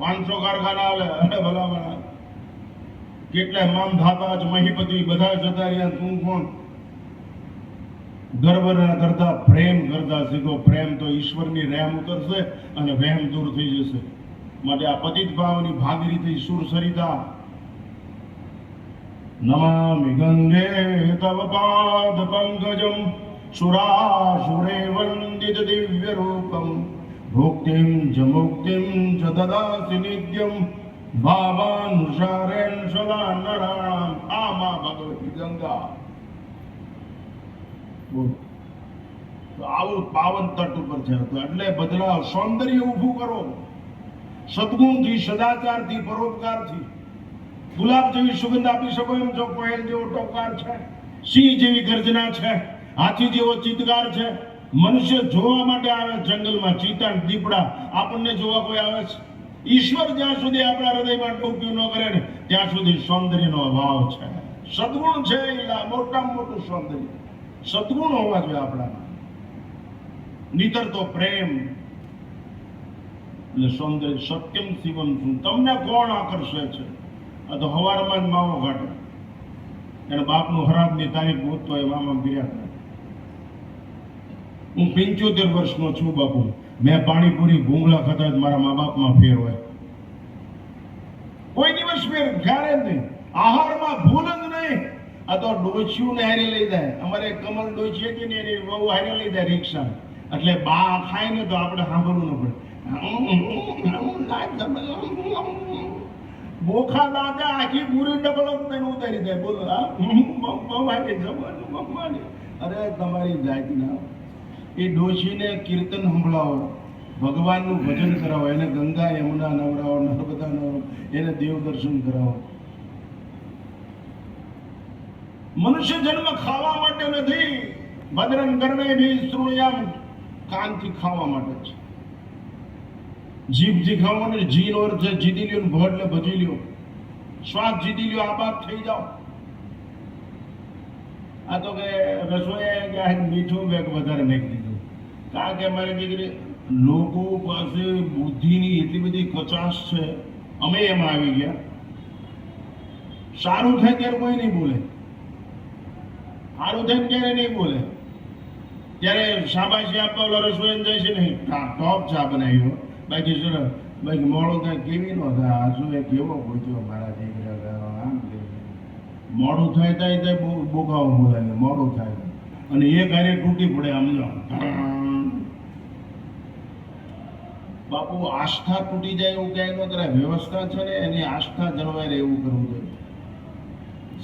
500 કારખાના આવે. અરે ભલા કેટલાય મામ ધાતા મહીપતિ બધા જતા રહ્યા. તું કોણ? ગર્વ કરતા પ્રેમ કરતા શીખો. પ્રેમ તો ઈશ્વરની રહેમ ઉતરશે અને વહેમ દૂર થઈ જશે. માટે આ પતિત ભાવની ભાગીરી થઈ સુર સરિતા. નમામિ ગંગે તવ પાદ પંકજમ સુરાસુરે વંદિત દિવ્ય રૂપમ ભુક્તિમ ચ મુક્તિમ ચ દદાસि નિત્યમ ભાવાનુસારેણ સદા નરાણામ. આ માં ભગવતી ગંગા. આવું પાવન તટ ઉપર છે. એટલે બદલાવ, સૌંદર્ય ઊભું કરો સદગુણથી, સદાચારથી, પરોપકારથી. ગુલાબ જેવી સુગંધ આપી શકો એમ છો, કોયલ જેવો ટોકાર છે, સિંહ જેવી ગર્જના છે, હાથી જેવો ચિત્કાર છે. મનુષ્ય જોવા માટે આવે જંગલમાં, ચિત્તા દીપડા આપણને જોવા કોઈ આવે છે? ઈશ્વર જ્યાં સુધી આપણા હૃદયમાં ડોક્યું ન કરે ને ત્યાં સુધી સૌંદર્યનો અભાવ છે. સદગુણ છે એ મોટામાં મોટું સૌંદર્ય. સદગુણ હોવા જોઈએ આપણામાં. નીતર તો પ્રેમ એટલે સૌંદર્ય. સત્યમ શિવમ શું. તમને કોણ આકર્ષે છે? આ તો હવારમાં જ માવો કાઢે, એને બાપનું હરાબની તારીખ ગોતતો એ મામા ગિર્યા કરે. હું 75 વર્ષનો છું બાપુ. મેં પાણીપુરી ભૂંગળા ખાતા જ મારા મા બાપમાં ફેર હોય. કોઈ દિવસ ફેર ક્યારે જ નહીં. આહારમાં ભૂલ જ નહીં. આ તો ડોચ્યું ને હારે લઈ જાય. અમારે કમલ ડોચી હતી ને એની વહુ હારે લઈ જાય રિક્ષા. એટલે બા ખાય ને તો આપણે સાંભળવું ન પડે. બોખા દાદા આખી પૂરી ડબલ તેને ઉતારી દે. બોલો જમવાની. અરે તમારી જાતના એ ડોશીને કીર્તન સંભળાવો, ભગવાનનું ભજન કરાવો, એને ગંગા યમુના નવરાવો, નર્મદા નવરાવો, એને દેવ દર્શન કરાવો. મનુષ્ય જન્મ ખાવા માટે નથી. ભદ્રં કર્ણેભિઃ શૃણુયામ, કાનથી ખાવા માટે છે. જીભથી ખાવાનું, જીનો અર્થ છે જીતી લ્યો, ભ એટલે ભજી લ્યો, શ્વાસ જીતી લ્યો, આબાદ થઈ જાઓ. આ તો કે રસોઈ કે મીઠું બેગ વધારે નાખી દીધું. કારણ કે મારી દીકરી લોકો પાસે બુદ્ધિની એટલી બધી કચાશ છે. અમે એમાં આવી ગયા. સારું થાય ત્યારે કોઈ નહીં બોલે. સારું થાય ત્યારે નહીં બોલે. ત્યારે શાબાશી આપવા ઓલા રસોઈ જાય છે ને ટોપ ચા બનાવ્યો. બાકી સર બાકી મોડું થાય કેવી ન થાય. આ શું એ કેવો પૂછ્યો મારા દીકરા આમ મોડું થાય થાય બોગાવો બોલાય મોડું થાય અને એ કાર્ય તૂટી પડે. સમજો બાપુ, આસ્થા તૂટી જાય એવું ક્યાંય ન કરાય. વ્યવસ્થા છે ને એની આસ્થા જળવાય રહે એવું કરવું જોઈએ.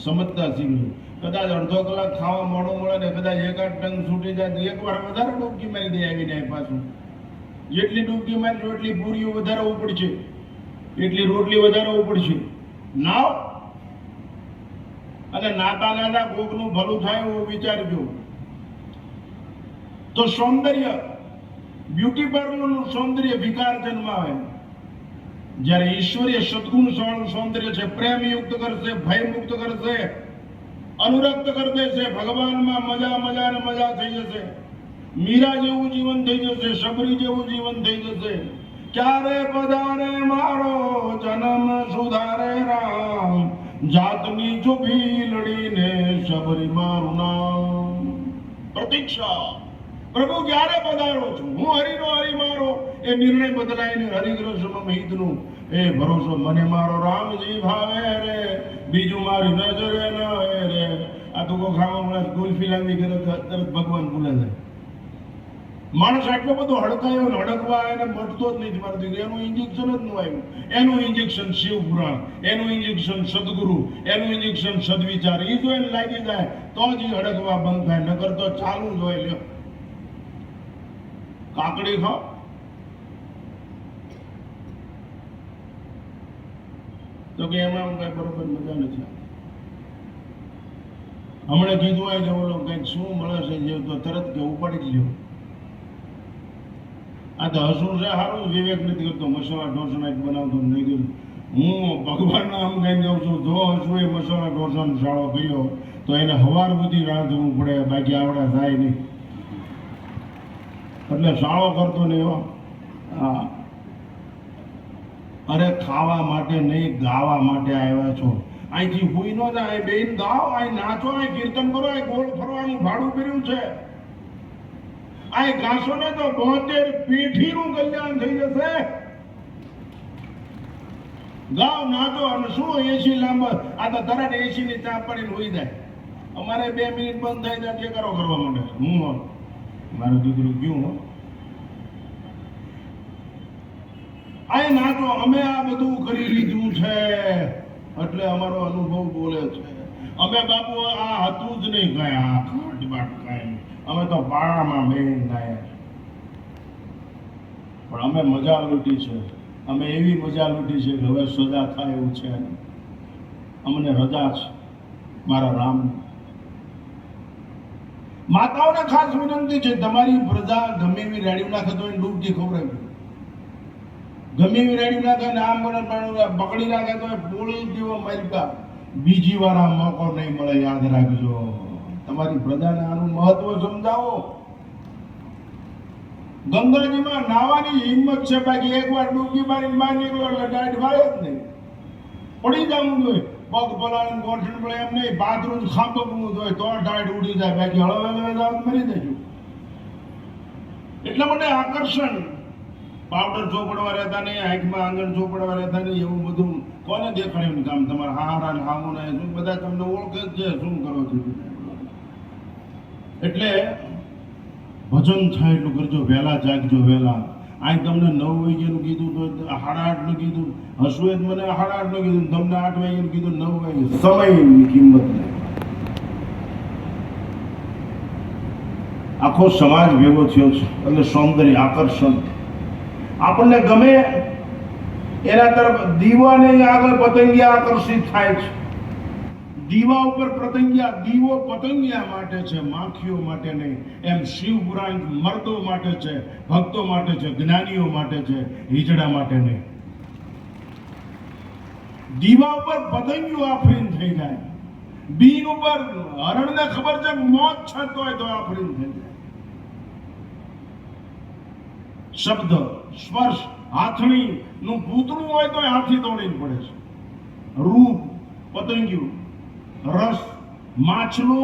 સમજતા શીખવું. કદાચ અડધો કલાક ખાવા મોડું મળે ને કદાચ એકાદ ટંગ છૂટી જાય તો એકવાર વધારે ડૂબકી મારી દે આવીને પાછું. જેટલી ડૂબકી મારી એટલી પૂરીઓ વધારે ઉપડશે, એટલી રોટલી વધારે ઉપડશે. નાવ અને નાતા નાતા કોકનું ભલું થાય એવું વિચારજો. તો સૌંદર્ય, બ્યુટી પાર્લરનું સૌંદર્ય વિકાર જન્માવે. જ્યારે ઈશ્વરીય સદગુણ સૌંદર્ય છે, પ્રેમયુક્ત કરશે, ભયમુક્ત કરશે, અનુરક્ત કરી દેશે. ભગવાનમાં મજા મજા ને મજા થઈ જશે. મીરા જેવું જીવન થઈ જશે, શબરી જેવું જીવન થઈ જશે. ક્યારે પધારે મારો જન્મ સુધારે રામ, જાતની જો ભીલડીને શબરી મારું નામ. પ્રતીક્ષા, પ્રભુ ક્યારે પધારો છું, હું હરિનો હરિ મારો. એ નિર્ણય બદલાય ને હરિગ્રસમ હિતનું એ ભરોસો. મને મારો રામજી ભાવે રે, બીજું મારી નજરે ન રે. આ તો ખાવા મળે ગુલ્ફી લાંબી કરે તરત ભગવાન ભૂલે જાય. માણસ આટલો બધો હડકાયો ને હડકવા એને મટતો જ નહીં. મારું દીકરી એનું ઇન્જેક્શન જ ન આવ્યું. એનું ઇન્જેક્શન શિવપુરાણ, એનું ઇન્જેક્શન સદગુરુ, એનું ઇન્જેક્શન સદવિચાર. એ જો એને લાગી જાય તો જ હડકવા બંધ થાય, નકર તો ચાલુ જ હોય. લ્યો કાકડી ખાઓ, તો કે એમાં કઈ બરોબર મજા નથી. હમણાં કીધું હોય કે બોલો કંઈક શું મળે છે જે તો તરત કે ઉપાડી જ લ્યો. આ તો હસવું છે સારું, વિવેક નથી કરતો. મસાલા ઢોસા એક બનાવતો નહીં કીધું. હું ભગવાનના આમ કઈ જાઉં છું, જો હસવું એ મસાલા ઢોસાનો શાળો કર્યો તો એને હવાર સુધી રાંધવું પડે, બાકી આવડે થાય નહીં. એટલે શાળો કરતો નહીં હો. હા, અરે ખાવા માટે નહીં, ગાવા માટે આવ્યા છો. અહીંથી હુઈ ન જાય, બેન ગાઓ, અહીં નાચો, અહીં કીર્તન કરો, અહીં ગોળ ફરવાનું ભાડું કર્યું છે. અહીં ગાશો ને તો 72 પેઢીનું કલ્યાણ થઈ જશે. ગાઓ, નાચો. અને શું એસી લાંબા, આ તો તરત એસી ની ચા પડીને હોઈ જાય. અમારે 2 મિનિટ બંધ થઈ જાય ટેકારો કરવા માંડે. હું મારું દીકરું ગયું હો. અહીં નાચો. અમે આ બધું કરી લીધું છે એટલે અમારો અનુભવ બોલે છે. અમે બાપુ આ હતું જ નહીં કઈ, આ ખાટ બાટ કઈ. અમે તો પાળામાં બેન ગયા. પણ અમે મજા લૂંટી છે. અમે એવી મજા લૂંટી છે કે હવે સજા થાય એવું છે. અમને રજા છે મારા રામ. માતાઓને ખાસ વિનંતી છે, તમારી પ્રજા ગમે એવી રેડી નાખે તો ડૂબતી ખવડાવી. ગમે એવી રેડી નાખે ને આમ પકડી નાખે તો પોળી જેવો માલિકા. બીજી વાર આ મોકો નહીં મળે, યાદ રાખજો. તમારી પ્રજાને આનું મહત્વ સમજાવો. ગંગાજીમાં નાવાની હિંમત છે, બાકી એકવાર ડૂબકી મારી બહાર નીકળો એટલે ડાઢ વાળે જ નહીં. પડી જવું જોઈએ, પગ પલાળીને ગોઠણ પડે એમ નહીં. બાથરૂમ ખાંપવું જોઈએ તો ડાઢ ઉડી જાય, બાકી હળવે હળવે જાવ મરી જજો. એટલા માટે આકર્ષણ, પાવડર ચોપડવા રહેતા નહીં, આંખમાં આંગણ ચોપડવા રહેતા નહીં, એવું બધું કોને દેખાડ્યું કામ? તમારા હારા ને હાવું ને શું બધા તમને ઓળખે જ છે, શું કરો છો? એટલે ભજન થાય એટલું કરજો, વહેલા જાગજો, વહેલા. આ તમને 9 વાગ્યાનું કીધું તો 8:30 નું કીધું, હસુએ મને 8:30 નું કીધું, તમને 8 વાગ્યાનું કીધું, 9 વાગે. સમયની કિંમત નહીં. આખો સમાજ ભેગો થયો છે એટલે સૌંદર્ય, આકર્ષણ આપણને ગમે એના તરફ. દીવાને આગળ પતંગિયા આકર્ષિત થાય છે. દીવા ઉપર પતંગિયા, દીવો પતંગિયા માટે છે, માખીઓ માટે નહીં. એમ શિવ પુરાણ મર્દો માટે છે, ભક્તો માટે છે, જ્ઞાનીઓ માટે છે, હિજડા માટે નહીં. દીવા ઉપર પતંગિયો આફરીન થઈ જાય. બીન ઉપર હરણને ખબર છે મોત છતો હોય તો આફરીન થઈ જાય. શબ્દ, સ્પર્શ, હાથણી નું પૂતળું હોય તો હાથી દોડીને પડે છે. રૂપ પતંગિયું, રસ માછલો,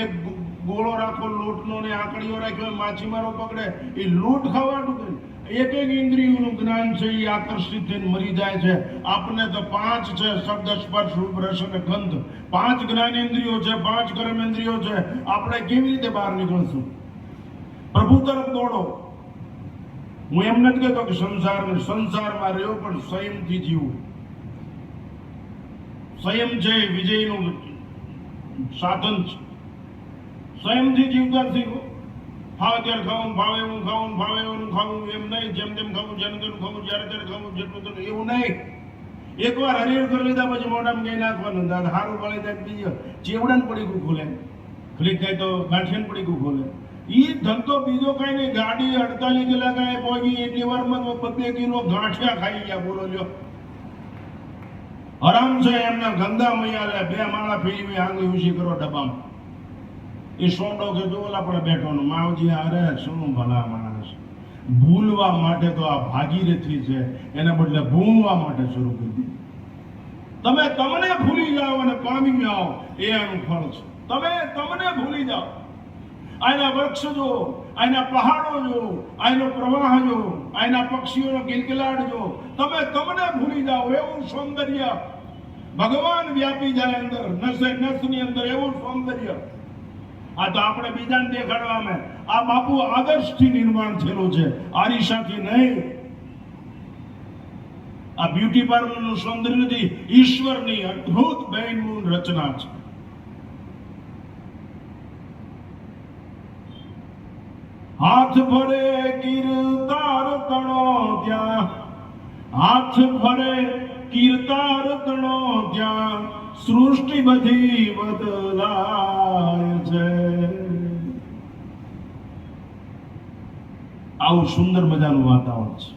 એક ગોળો રાખો લોટનો ને આકડીઓ રાખ્યો, માછીમારો પકડે એ લોટ ખાવાનું. એક ઇન્દ્રિયોનું જ્ઞાન છે એ આકર્ષિત થઈને મરી જાય છે. આપણને તો 5 છે, શબ્દ, સ્પર્શ, રૂપ, રસ અને ગંધ. 5 જ્ઞાનેન્દ્રિયો છે, 5 કર્મેન્દ્રિયો છે. આપણે કેવી રીતે બહાર નીકળશું? પ્રભુ તરફ દોડો. હું એમ નથી કહેતો કે સંસારમાં રહ્યો પણ સંયમથી જીવવું. સંયમ છે વિજયનું સાધન છે. સંયમથી જીવતા શીખો. ફાવે ત્યારે ખાવું, ફાવે એવું ખાવું, ફાવે એવું ખાવું, એમ નહીં જેમ તેમ ખાવું, જેમ તેમ ખાવું, જ્યારે ત્યારે ખાવું, જેટલું તેટલું, એવું નહીં. એકવાર હરિહર કરી લીધા પછી મોઢામાં કઈ નાખવાનું, હારું વળી જાય બીજો ચેવડાને પડીકું ખોલે, ખલીક થાય તો ગાંઠિયાને પડીકું ખોલે. ઈ ધંધો બીજો કઈ નહીં. ગાડી 48 કલાક પહોંચી એટલી વારમાં 2 કિલો ગાંઠિયા ખાઈ ગયા. બોલો લ્યો, આરામ છે એમના ગંગા મૈયા લે 2 માળા ફેરવી આંગળી ઊંચી કરો ડબ્બામાં. એ સોંડો કે જો ઓલા પણ બેઠો માવજી અરે શું ભલા માણસ. ભૂલવા માટે તો આ ભાગીરથી છે, એના બદલે ભૂલવા માટે શરૂ કરી દીધું. તમે તમને ભૂલી જાઓ અને પામી જાઓ એ એનું ફળ છે. તમે તમને ભૂલી જાઓ. આના વૃક્ષ જો, આના પહાડો જો, આનો પ્રવાહ જો, આના પક્ષીઓનો કિલકિલાટ જો, તમે તમને ભૂલી જાઓ એવું સૌંદર્ય ભગવાન વ્યાપી જાય અંદર, નસે નસની અંદર એવું સૌંદર્ય. આ તો આપણે બીજાને દેખાડવામાં. આ બાપુ આદર્શથી નિર્માણ થયેલું છે, આરીશાથી નહીં. આ બ્યુટી પાર્લરનું સૌંદર્ય નથી, ઈશ્વરની અદ્ભુત બહેનનું રચના છે. હાથ ભરે કીર્તાર તણો ત્યાં, હાથ ભરે કીર્તાર તણો ત્યાં, સૃષ્ટિ બધી બદલાય છે. આવું સુંદર મજાનું વાતાવરણ છે.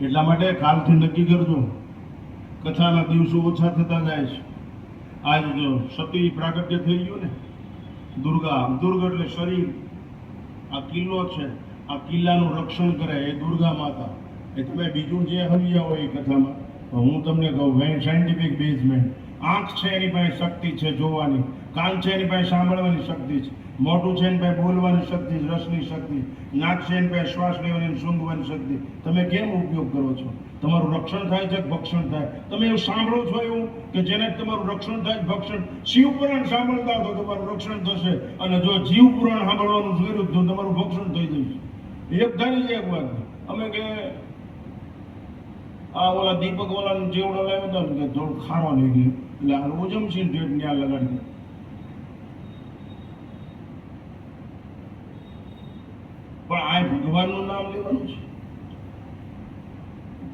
એટલા માટે કાલથી નક્કી કરજો, કથાના દિવસો ઓછા થતા જાય છે. આજ જો સતી પ્રાગટ્ય થઈ ગયું ને, દુર્ગા એટલે શરીર. આ કિલ્લો છે, આ કિલ્લાનું રક્ષણ કરે એ દુર્ગા માતા. એ તમે બીજું જે હરિયા હોય એ કથામાં હું તમને કહું, સાયન્ટિફિક બેઝમેન્ટ. આંખ છે એની પાસે શક્તિ છે જોવાની, કાન છે એની પાસે સાંભળવાની શક્તિ છે, મોઢું છે એની પાસે બોલવાની શક્તિ, રસની શક્તિ, નાક છે એની પાસે શ્વાસ લેવાની સૂંઘવાની શક્તિ. તમે કેમ ઉપયોગ કરો છો? તમારું રક્ષણ થાય છે કે ભક્ષણ થાય? તમે એવું સાંભળો છો એવું કે જેને તમારું રક્ષણ થાય ભક્ષણ? શિવ પુરાણ સાંભળતા તો તમારું રક્ષણ થશે, અને જો જીવ પુરાણ સાંભળવાનું જોયું તો તમારું ભક્ષણ થઈ જશે. એક ધારી એક વાત. અમે કે આ ઓલા દીપક ઓલાનો જેવડો લાવ્યો હતો ને કે થોડું ખારો નીકળ્યું, એટલે આ ઓજમસિંહ ડેટ ત્યાં લગાડી. પણ આ ભગવાનનું નામ લેવાનું છે.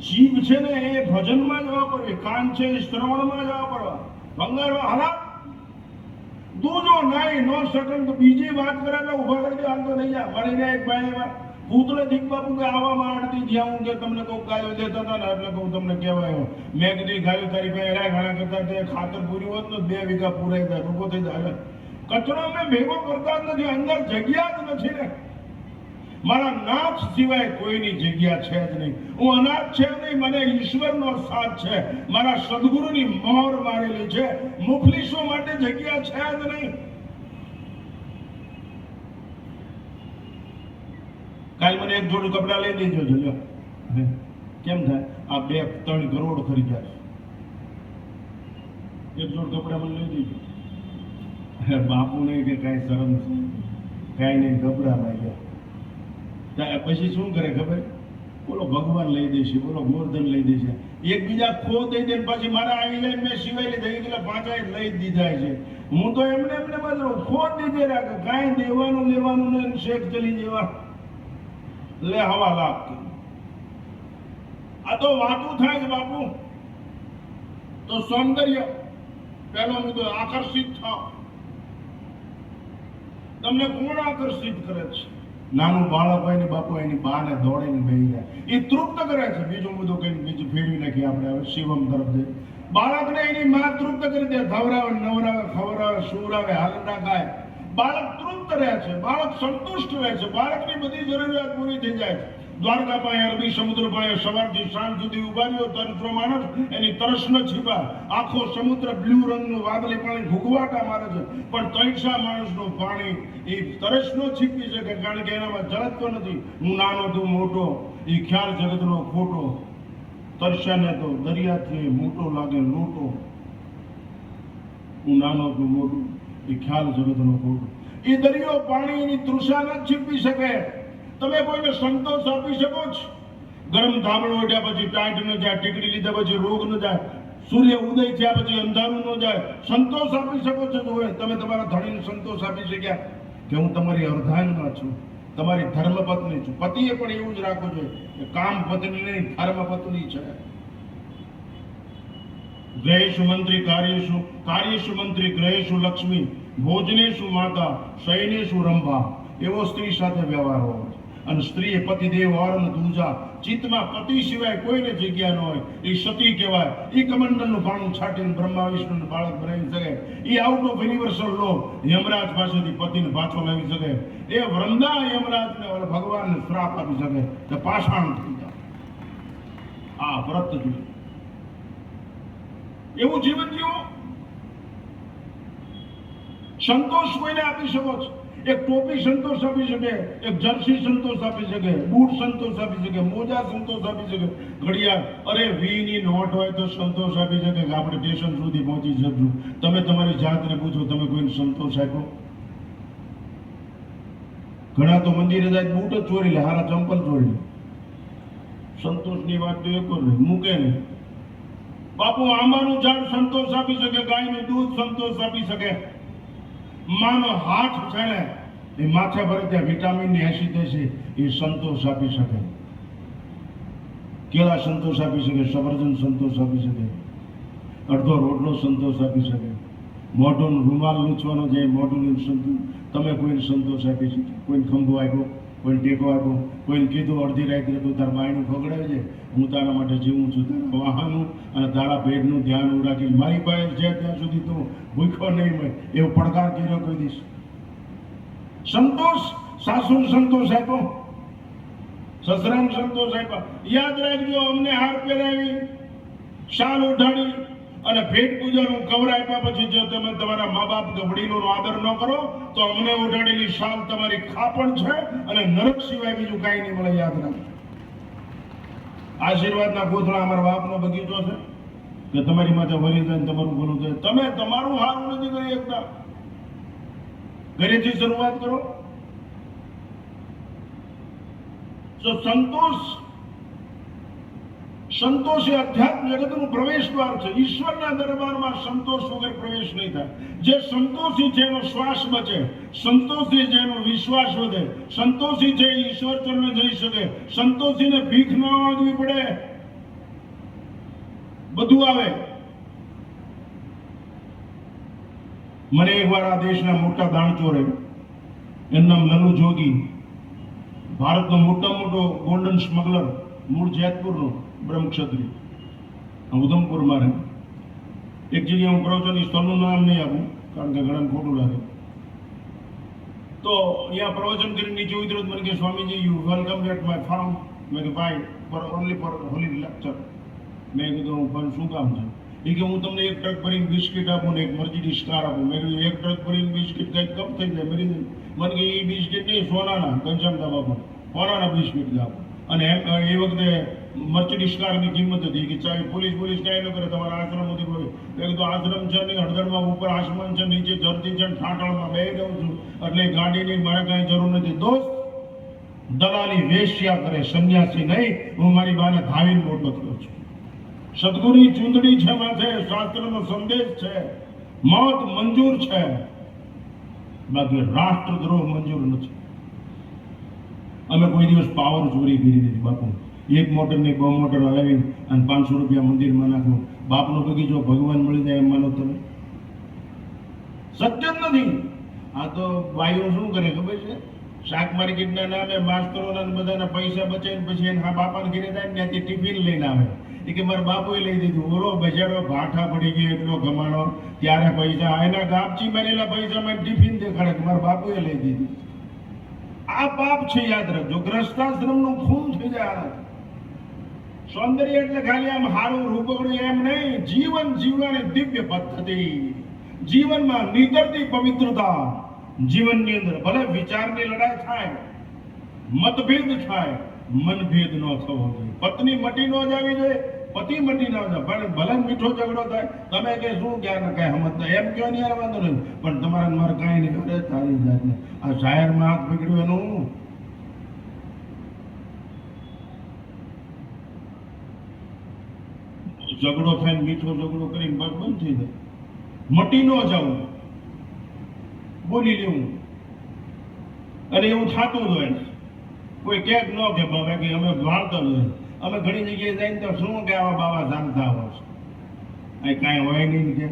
જીભ છે ને એ ભજનમાં જ વાપરવી, કાન છે એ શ્રવણમાં જ વાપરવા. ભંગારમાં હલા દૂજો નાઈ નો સકન તો બીજી વાત કરે એટલે ઉભા કરી હાલ તો નહીં જાય. મારી એક ભાઈ પૂતળે દીક બાપુ કે આવામાં આડતી જ્યાં હું કે તમને કોઈ ગાયો દેતા હતા ને એટલે કહું તમને કહેવાય મેં કીધી ગાયો તારી પાસે રાય ઘણા કરતા તે ખાતર પૂર્યું હોત ને 2 વીઘા પૂરાઈ જાય, રૂપો થઈ જાય. કચરો મેં ભેગો કરતા જ નથી, અંદર જગ્યા જ નથી ને. મારા નાથ સિવાય કોઈની જગ્યા છે જ નહીં. હું અનાથ છે નહીં, મને ઈશ્વરનો સાથ છે, મારા સદગુરુની મોહર મારેલી છે. મુફલીસો માટે જગ્યા છે જ નહીં. કાલ મને એક જોડી કપડાં લઈ દેજો છો લ્યો. હે, કેમ થાય? આ 2-3 કરોડ ખરીદ્યા છે. એક જોડ કપડાં મને લઈ દેજો. હે, બાપુ નહીં કે કાંઈ શરમ છે, કાંઈ નહીં, કપડાં માંગ્યા. પછી શું કરે ખબર? બોલો ભગવાન લઈ દેશે, બોલો ગોરધન લઈ દેશે. એકબીજા ખો દઈ દે ને પછી મારા આવી જાય મેં સિવાય લીધા એટલે પાછા લઈ જ દીધા છે. હું તો એમને બસ ખો દીધે રાખે, કાંઈ દેવાનું લેવાનું નહીં, શેખ ચલી જેવા લે હવા લાખ. આ તો વાતું થાય છે બાપુ. તો સૌંદર્ય પહેલો મુદ્દો, આકર્ષિત થાવ. તમને કોણ આકર્ષિત કરે છે? નાનું બાળક હોય ને બાપુ એની બાને દોડીને બેહી જાય, એ તૃપ્ત કરે છે. બીજો મુદ્દો કઈ બીજું ફેરવી નાખીએ આપણે હવે શિવમ તરફ જઈએ. બાળકને એની માં તૃપ્ત કરી દે, ધવરાવે, નવરાવે, ખવરાવે, સુવરાવે, હાલના ગાય. બાળક તૃપ્ત રહે છે, બાળક સંતુષ્ટ રહે છે, બાળકની બધી જરૂરિયાત પૂરી થઈ જાય છે. દ્વારકા પાસે, અરબી સમુદ્ર પાસે સવારથી સાંજ સુધી ઉભા રહ્યો તરસનો માણસ, એની તરસ ન છીપા. આખો સમુદ્ર બ્લુ રંગનું વાદળી પાણી ઘૂઘવાટા મારે છે, પણ તૈસા માણસનું પાણી એ તરસ ન છીપી શકે, કારણ કે એનામાં જળત્વ નથી. હું નાનો તું મોટો, એ ખ્યાલ જગતનો ખોટો. તરસ્યાને તો દરિયાથી મોટો લાગે લોટો. હું નાનો તું મોટું, એ ખ્યાલ જગતનો ખોટો. એ દરિયો પાણી એની તૃષા ન છીપી શકે. તમે કોઈને સંતોષ આપી શકો છો? ગરમ ધાબળો ઓઢ્યા પછી ટાઈટ ન જાય, ટીકડી લીધા પછી રોગ ન જાય, સૂર્ય ઉદય થયા પછી અંધારું ન જાય. સંતોષ આપી શકો છો? તમે તમારા ધણીને સંતોષ આપી શક્યા કે હું તમારી અર્ધાંગના છું, તમારી ધર્મપત્ની છું? પતિએ પણ એવું જ રાખવું જોઈએ કે કામ પત્ની નહીં, ધર્મપત્ની છે. ગ્રહેશુ મંત્રી કાર્યેશુ મંત્રી ગ્રહેશુ લક્ષ્મી ભોજનેશુ માતા શયનેશુ રંભા. એવો સ્ત્રી સાથે વ્યવહાર હોવો. અને સ્ત્રીએ પતિદેવ અર્ણ દૂજા, ચિત્તમાં પતિ સિવાય કોઈને જગ્યા ન હોય, એ સતી કહેવાય. એ કમંડલનું પાણું છાટીને બ્રહ્મા વિષ્ણુનું બાળક બનાવી શકે. એ આઉટ ઓફ યુનિવર્સલ લો યમરાજ પાસેથી પતિને પાછો લાવી શકે. એ વૃંદા યમરાજને ભગવાનને શ્રાપ આપી શકે કે પાષાણ થઈ જાય. આ વ્રત જોઈએ, એવું જીવન જીવો. સંતોષ કોઈને આપી શકો છો? એક ટોપી સંતોષ આપી શકે, એક જર્સી સંતોષ આપી શકે, બૂટ સંતોષ આપી શકે, મોજા સંતોષ આપી શકે, ઘડિયાળ, અરે 20 ની નોટ હોય તો સંતોષ આપી શકે કે આપણે સ્ટેશન સુધી પહોંચી શકશું. તમે તમારી જાતને પૂછો, તમે કોઈને સંતોષ આપ્યો? ઘણા તો મંદિરે જાય બૂટ જ ચોરી લે, હારા ચંપલ ચોરી લે. સંતોષની વાત તો એક જ મૂકે નહીં. બાપુ આંબાનું ઝાડ સંતોષ આપી શકે, ગાયનું દૂધ સંતોષ આપી શકે, માનો હાથ છે ને એ માથે ભરે ત્યાં વિટામિનની એસિડ એ સંતોષ આપી શકે. કેળા સંતોષ આપી શકે, સફરજન સંતોષ આપી શકે, અડધો રોટલો સંતોષ આપી શકે, મોઢું રૂમાલ લૂછવાનો જે મોઢું સંતોષ. તમે કોઈને સંતોષ આપી શકે? કોઈને ખંભો આપ્યો, કોઈને ટેકો આપ્યો, કોઈને કીધું અડધી રાતે તું તારા બાયનું ખગડાવે છે, હું તારા માટે જીવું છું, તારા વાહનનું અને તારા પેટનું ધ્યાન રાખી મારી પાસે છે ત્યાં સુધી તું ભૂખ્યો નહીં હોય એવો પડકાર કર્યો કોઈ દિવસ? સંતોષ. સાસુને સંતોષ આપ્યો, સસરાને સંતોષ આપ્યા. યાદ રાખજો, અમને હાર પહેરાવી, શાલ ઉઠાડી અને ભેટ પૂજાનું કવર આપ્યા પછી જો તમે તમારા મા બાપ કે વડીલોનો આદર ન કરો તો અમને ઉઠાડેલી શાલ તમારી ખાપણ છે અને નરક સિવાય બીજું કાંઈ નહીં મળે. યાદ રાખજો. આશીર્વાદના કોથળા અમારા બાપનો બગીચો છે કે તમારી માથે વરી જાય તમારું ભલું થાય. તમે તમારું હારું નથી કરી શકતા, ઘરેથી શરૂઆત કરો. તો સંતોષ એ અધ્યાત્મ જગતનું પ્રવેશ દ્વાર છે. ઈશ્વરના દરબારમાં સંતોષ વગર પ્રવેશ નહીં થાય. જે સંતોષી છે એનો શ્વાસ બચે, સંતોષી છે એનો વિશ્વાસ વધે, સંતોષી છે ઈશ્વર ચરણે જઈ શકે, સંતોષીને ભીખ ન માંગવી પડે, બધું આવે. મને એકવાર આ દેશના મોટા દાણચોરે, એનું નામ લલ્લુ જોગી, ભારતનો મોટા મોટો ગોલ્ડન સ્મગલર, મૂળ જેતપુરનો બ્રહ્મક્ષત્રિય, ઉધમપુરમાં રહે. એક જગ્યાએ હું પ્રવચન સ્થળનું નામ નહીં આપું કારણ કે ઘણા ખોટું લાગે. તો અહીંયા પ્રવચન કરીને નીચે ઉતર્યો મને કે Swamiji you welcome at my farm. મેં કે ભાઈ for only for holy lecture. મેં કીધું પણ શું કામ છે? એ કે હું તમને એક ટ્રક ભરીને બિસ્કિટ આપું ને એક મર્સિડીઝ કાર આપું. મેં કીધું એક ટ્રક ભરીને બિસ્કિટ કંઈક કમ થઈ જાય. મને કે એ બિસ્કિટ નહીં, સોનાના ઘનશ્યામદા બાપુ કોરોના બિસ્કિટ આપો. અને એમ એ વખતે મર્સિડીઝ કારની કિંમત હતી કે ચાहे પોલીસ કાંઈ ન કરે, તમારા આશ્રમ સુધી બોલે એક તો આશ્રમ છે નહીં, હળદરમાં ઉપર આસમાન છે, નીચે ધરતી છે, ઠાઠળમાં બે જાઉં છું, એટલે ગાડીની મારે કાંઈ જરૂર નથી. દોસ્ત દલાલી વેશ્યા કરે, સંન્યાસી નહીં. હું મારી બાને ધાવીને મોટો થયો છું. સદગુરુની ચૂંદડી છે માથે, શાસ્ત્રનો સંદેશ છે, મોત મંજૂર છે, બાકી રાષ્ટ્રદ્રોહ મંજૂર નથી. અમે કોઈ દિવસ પાવર ચોરી કરી નથી બાપુ. એક મોટર ને 2 મોટર હલાવી અને 500 રૂપિયા મંદિરમાં નાખો. બાપનો બગીચો ભગવાન મળી જાય એમ માનો તમે? સત્ય જ નથી. આ તો ભાઈઓ શું કરે ખબર છે? શાક માર્કેટના નામે માસ્તરોના ને બધાના પૈસા બચાવીને પછી એના બાપાને ઘરે જાય ને ત્યાંથી ટિફિન લઈને આવે. એ કે મારા બાપુએ લઈ દીધું. ઓલો બજારો ભાઠા પડી ગયો એટલો કમાણો, ત્યારે પૈસા એના ગાપચી બનેલા પૈસામાં ટિફિન દેખાડે કે મારા બાપુએ લઈ દીધું. આ પાપ છે, યાદ રાખજો. ગ્રસ્તાશ્રમનું ખૂન થઈ જાય. સૌંદર્ય એટલે ખાલી આમ હારું રૂપકડું એમ નહીં. જીવન જીવવાની દિવ્ય પદ્ધતિ, જીવનમાં નીતરતી પવિત્રતા. જીવનની અંદર ભલે વિચારની લડાઈ થાય, મતભેદ થાય, મનભેદ ન થવો જોઈએ. પત્ની મટી ન જાવી જોઈએ, પતિ મટી ન જાય. પણ ભલે મીઠો ઝઘડો થાય, તમે કે શું ક્યાં કઈ સમજતા એમ કયો નહીં, યાર વાંધો નહીં, પણ તમારા મારે કાંઈ નહીં કરે તારી જાતને. આ જાહેરમાં હાથ પકડ્યું એનું ઝઘડો થાય, મીઠો ઝઘડો કરીને બસ બંધ થઈ જાય. મટી ન જવું, બોલી લેવું. અને એવું થતું જ હોય. કોઈ ક્યાંક ન કે બાબા કે અમે વાળતા જ હોય. અમે ઘણી જગ્યાએ જઈને તો શું કે આવા બાવા જાણતા હોય છે, અહીં કાંઈ હોય નહીં કે.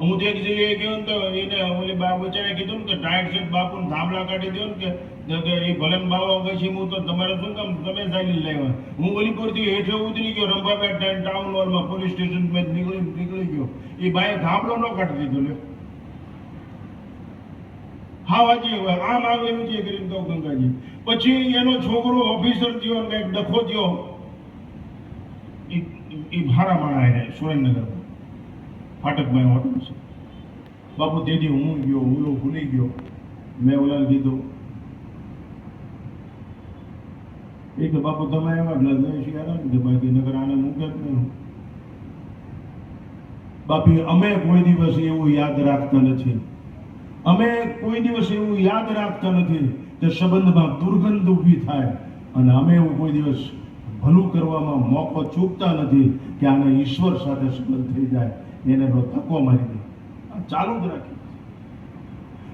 હું તો એક જગ્યાએ ગયો ને તો એને ઓલી બા બચારે કીધું ને કે ટાઈટ સેટ બાપુને થાંભલા કાઢી દો ને કે એ ભલે બાવા પછી હું તો તમારે શું કામ તમે ચાલી લાવ્યા. હું ઓલીપુરથી હેઠે ઉતરી ગયો, રંભાબેટ ટાઉન હોલમાં પોલીસ સ્ટેશન નીકળી ગયો. એ બાએ થાંભલો ન કાઢી દીધો. લ્યો હા વાંચી આમ આવે એવું છે કરીને કહું ગંગાજી. પછી એનો છોકરો ઓફિસર થયો, કંઈક ડખો થયો. એ ભારા માણા સુરેન્દ્રનગર ફાટકમાં હોટલ છે. બાપુ તેથી હું ગયો, ઓલો ભૂલી ગયો. મેં ઓલાને કીધું એ કે બાપુ તમે એવા જ કે બાકી નગર આને મૂકે જ નહીં. બાપી અમે કોઈ દિવસ એવું યાદ રાખતા નથી. અમે કોઈ દિવસ એવું યાદ રાખતા નથી કે સંબંધમાં દુર્ગંધ ઊભી થાય. અને અમે એવું કોઈ દિવસ ભલું કરવામાં મોકો ચૂકતા નથી કે આને ઈશ્વર સાથે સંબંધ થઈ જાય, એને ધક્કો મારી દે. ચાલુ જ રાખી.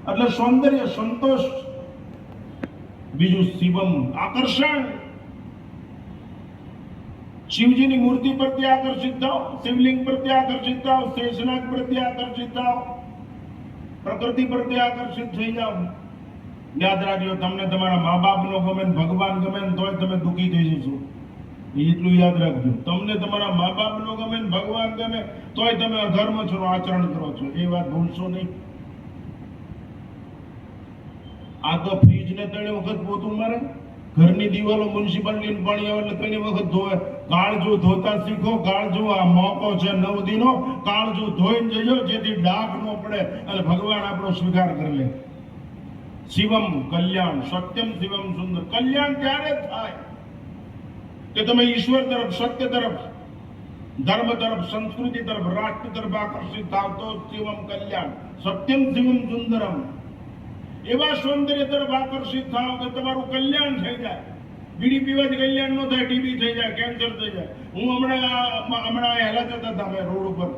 એટલે સૌંદર્ય, સંતોષ. બીજું શિવમ, આકર્ષણ. શિવજીની મૂર્તિ પ્રત્યે આકર્ષિત થાવ, શિવલિંગ પ્રત્યે આકર્ષિત થાવ, શેષનાગ પ્રત્યે આકર્ષિત થાવ, પ્રકૃતિ પ્રત્યે આકર્ષિત થઈ જાવ. યાદ રાખજો, તમને તમારા મા બાપ નો ગમે, ભગવાન ગમે તોય તમે દુઃખી થઈ જશો. એટલું યાદ રાખજો. તમને તમારા મા બાપ નો ગમે, ભગવાન ગમે તોય તમે અધર્મ છો, આચરણ કરો છો. એ વાત ભૂલશો નહીં. આ તો ફ્રીજ ને 3 વખત પોતું મારે, ઘરની દિવાલો મ્યુનિસિપાલિટી પાણી આવે એટલે 3 વખત ધોવે. કાળજુ ધોતા શીખો. કાળજુ આ મોકો છે 9 દિનો. કાળજુ ધોઈને જજો જેથી ડાઘ ન પડે અને ભગવાન આપણો સ્વીકાર કરી લે. શિવમ કલ્યાણ, સત્યમ શિવમ સુંદર. કલ્યાણ ત્યારે થાય કે તમે ઈશ્વર તરફ, સત્ય તરફ, ધર્મ તરફ, સંસ્કૃતિ તરફ, રાષ્ટ્ર તરફ આકર્ષિત થાવ તો શિવમ કલ્યાણ. સત્યમ શિવમ સુંદરમ. એવા સૌંદર્ય તરફ આકર્ષિત થાવ કે તમારું કલ્યાણ થઈ જાય. બીડી પીવાથી કલ્યાણ ન થાય, ટીબી થઈ જાય, કેન્સર થઈ જાય. હું હમણાં હેલા જતા હતા મેં રોડ ઉપર.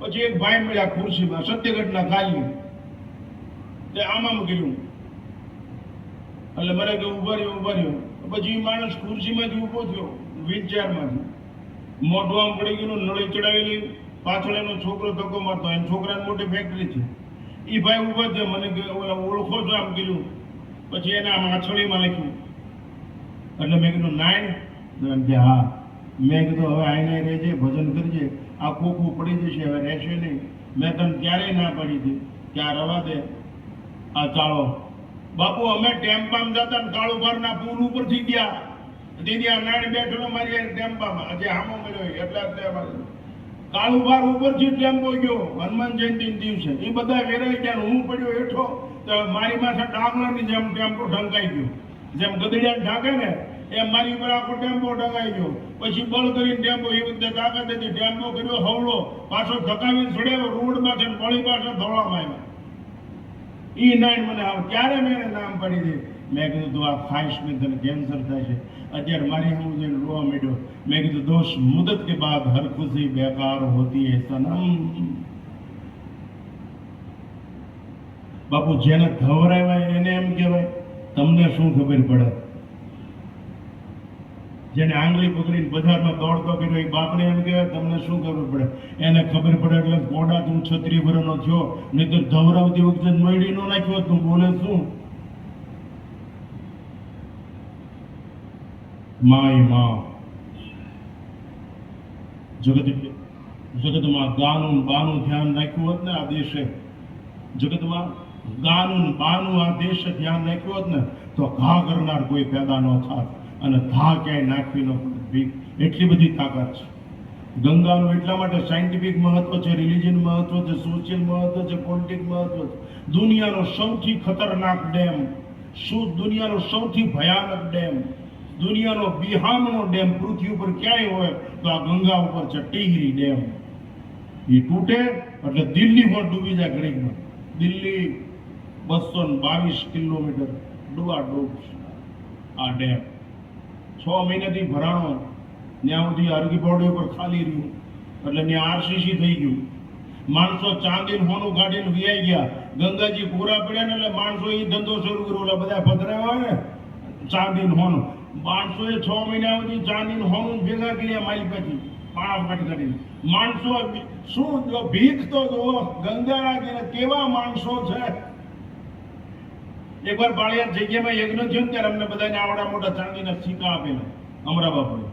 પછી એક ભાઈ મળ્યા ખુરશીમાં, સત્ય ઘટના કાલની. તે આમાં ગયું એટલે મને કે ઉભા રહ્યો. પછી એ માણસ ખુરશીમાંથી ઉભો થયો, વ્હીલચેરમાંથી. મોઢું આમ પડી ગયું, નળી ચડાવેલી, પાછળ એનો છોકરો ધક્કો મારતો. એમ છોકરાની મોટી ફેક્ટરી છે. એ ભાઈ ઉભા થયો, મને ઓળખો છો આમ કીધું. પછી એને આમ આછળીમાં લખ્યું. એટલે મેં કીધું નાયણ કે હા. મેં કીધું હવે આઈને રહેજે, ભજન કરજે, આ ખોખું પડી જશે, હવે રહેશે નહીં. મેં તને ક્યારેય ના પડી હતી કે આ રવા દે, આ ચાળો. બાપુ અમે ટેમ્પામાં જતા ને કાળુભારના પુલ ઉપરથી ગયા. દીદી આ નાણ બેઠેલો મારી ટેમ્પામાં, હજી હામો મળ્યો એટલા કાળુભાર ઉપરથી ટેમ્પો ગયો હનુમાન જયંતિ દિવસે. એ બધા વેરાઈ ગયા, હું પડ્યો હેઠો. તો મારી માથે ડાંગલાની જેમ ટેમ્પો ઢંકાઈ ગયો, જેમ ગધેડિયાને ઢાંકે ને એમ મારી ઉપર આખો ટેમ્પો ઢંકાઈ ગયો. પછી બળ કરીને ટેમ્પો એ વખતે તાકાત હતી, ટેમ્પો કર્યો હવળો, પાછો ધકાવીને છોડ્યો રોડમાંથી, વળી પાછો ધોળામાં આવ્યા. ઈ નાઈન મને ત્યારે મેં એને નામ પાડી દે. મેં કીધું તું આ ખાઈશ ને તને કેન્સર થાય છે. અત્યારે મારી હું જઈને રોવા માંડ્યો. મેં કીધું દોસ્ત મુદત કે બાદ હર ખુશી બેકાર હોતી હૈ સનમ. બાપુ જેને ધવરાવાય એને એમ કહેવાય, તમને શું ખબર પડે? જેને આંગળી પકડીને બજારમાં દોડતો કર્યો એ બાપને એમ કહેવાય, તમને શું ખબર પડે? એને ખબર પડે એટલે કોડા તું 36 વર્ષનો થયો, નહીં તો ધવરાવતી વખતે મળી નો નાખ્યો તું બોલે શું? માય માં જગતમાં ગાનું બાનું ધ્યાન રાખ્યું હોત ને આ દેશે, જગતમાં ગાનું બાનું આ દેશે ધ્યાન રાખ્યું હોત ને તો ઘા કરનાર કોઈ પેદા ન થાત અને ધા ક્યાંય નાખવી ન પડે. એટલી બધી તાકાત છે ગંગાનું. એટલા માટે સાયન્ટિફિક મહત્વ છે, રિલિજન મહત્વ છે, સોશિયલ મહત્વ છે, પોલિટિક મહત્વ છે. દુનિયાનો સૌથી ખતરનાક ડેમ શું? દુનિયાનો સૌથી ભયાનક ડેમ, દુનિયાનો બિહામણો ડેમ પૃથ્વી ઉપર ક્યાંય હોય તો આ ગંગા ઉપર છે, ટિહરી ડેમ. એ તૂટે એટલે દિલ્હી પણ ડૂબી જાય ઘડીકમાં. દિલ્હી 222 કિલોમીટર ડૂબાડૂબ આ ડેમ. 6 મહિનાથી ભરાણો, ત્યાં સુધી અરગી બોર્ડર ઉપર ખાલી રહ્યું એટલે ત્યાં આરસીસી થઈ ગયું. માણસો ચાંદી હોનું કાઢીને વિયાઈ ગયા. ગંગાજી પૂરા પડ્યા ને એટલે માણસો એ ધંધો શરૂ કર્યો. ઓલા બધા પધરાવા હોય ને ચાંદી હોનું, માણસોએ 6 મહિના સુધી ચાંદી હોનું ભેગા કર્યા માઇલ પછી પાણા કાઢી. માણસો શું ભીખ તો જો ગંગાના કેવા માણસો છે. એકવાર પાળિયાદ જગ્યામાં યજ્ઞ થયો ને ત્યારે અમને બધાને આવડા મોટા ચાંદીના સિક્કા આપેલા અમરા બાપુએ.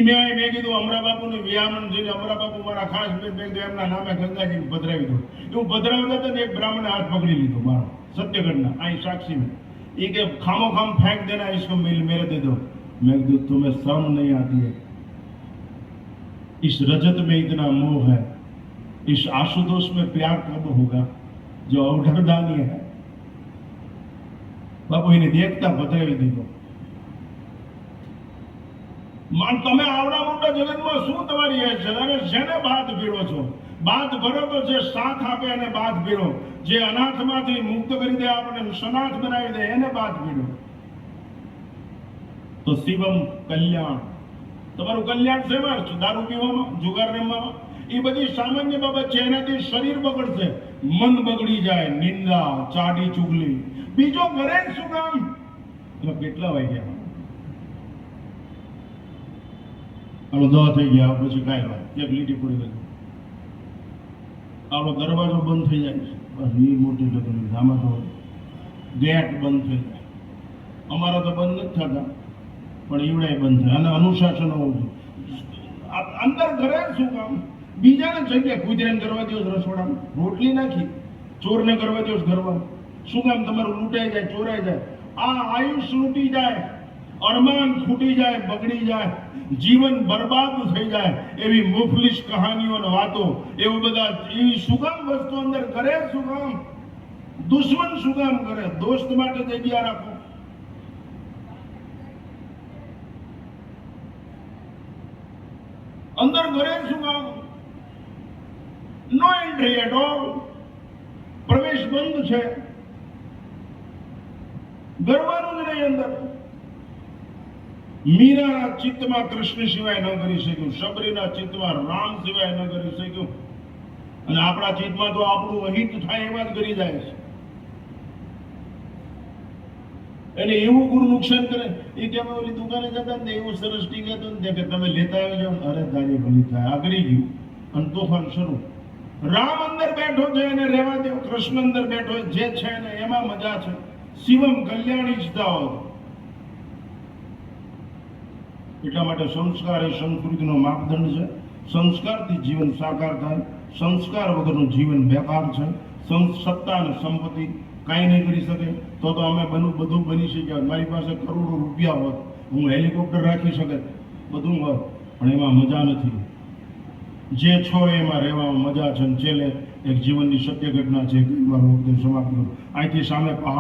મેં કીધું અમરા બાપુનું વિયામણ જોઈને અમરા બાપુ મારા ખાસ મેં એમના નામે ગંગાજી પધરાવી દઉં. હું પધરાવતા હતા ને એક બ્રાહ્મણે હાથ પકડી લીધો મારો, સત્યગઢના અહીં સાક્ષી में. ये कि खामो खाम फेंक देना इसको मेरे दे दो. मैं कहा तुम्हें शर्म नहीं आती है? इस रजत में इतना मोह है, इस आशुतोष में प्यार कब होगा जो अवढरदानी है. बापू इन्हें देखता बदलावी દીધો. માન તમે આવડા મોટા જગતમાં શું તમારી એ છે? અને જેને બાદ ભીડો છો, બાદ ભરો તો જે સાથ આપે અને બાદ ભીડો, જે અનાથમાંથી મુક્ત કરી દે, આપણને સનાથ બનાવી દે, એને બાદ ભીડો. તો શિવમ કલ્યાણ. તમારું કલ્યાણ શેમાં છે? દારૂ પીવામાં, જુગાર રમવામાં? એ બધી સામાન્ય બાબત છે. એનાથી શરીર બગડશે, મન બગડી જાય, નિંદા, ચાડી ચુગલી. બીજો ઘરે શું કામ? કેટલા વાગ્યા? આપણો દવા થઈ ગયા પછી કાંઈ વાત એક લીટી પડી ગઈ. આપણો દરવાજો બંધ થઈ જાય છે, બસ એ મોટી તકલીફ. આમાં તો ગેટ બંધ થઈ જાય. અમારા તો બંધ નથી થતા પણ ઈવડાય બંધ થાય. અને અનુશાસન હોવું જોઈએ. અંદર ઘરે શું કામ? બીજાને જગ્યાએ કુતરાને કરવા દો રસોડામાં, રોટલી નાખી ચોરને કરવા દો ઘરમાં. શું કામ? તમારું લૂંટાઈ જાય, ચોરાઈ જાય, આ આયુષ લૂંટી જાય, અરમાન ખૂટી જાય, બગડી જાય, જીવન બરબાદ થઈ જાય. એવી મુફલિસ કહાનીઓ અને વાતો, એવું બધા એવી શું કામ વસ્તુ અંદર કરે? શું કામ? દુશ્મન શું કામ કરે? દોસ્ત માટે જગ્યા રાખો. અંદર ઘરે શું કામ? No entry at all. પ્રવેશ બંધ છે, ગરવાનું જ નહીં અંદર. મીરાના ચિત્તમાં કૃષ્ણ સિવાય ન કરી શક્યું, શબરીના ચિત્તમાં રામ સિવાય ન કરી શક્યું, અને આપણા ચિત્તમાં તો આપણું અહિત થાય એવા જ કરી જાય છે. એટલે એવું ગુરુ નુકસાન કરે. એ કે અમે ઓલી દુકાને જતા ને એવું સરસ ટીક હતું ને કે તમે લેતા આવી જાઓ. અરે તારી ભલી થાય, આગળી ગયું અને તોફાન શરૂ. રામ અંદર બેઠો છે એને રહેવા દો, કૃષ્ણ અંદર બેઠો જે છે ને એમાં મજા છે. શિવમ કલ્યાણ ઈચ્છતા હોય. એટલા માટે સંસ્કાર એ સંસ્કૃતિનો માપદંડ છે. સંસ્કારથી જીવન સાકાર થાય, સંસ્કાર વગરનું જીવન બેકાર છે. સત્તા અને સંપત્તિ કાંઈ નહીં કરી શકે. તો અમે બધું બની શક્યા. મારી પાસે કરોડો રૂપિયા હોત, હું હેલિકોપ્ટર રાખી શકે, બધું હોત, પણ એમાં મજા નથી. જે છો એમાં રહેવામાં મજા છે. છેલ્લે એક જીવનની સત્ય ઘટના છે. કઈ મારું વક્તવ્ય સમાપ્ત કરું. અહીંથી સામે પહાડ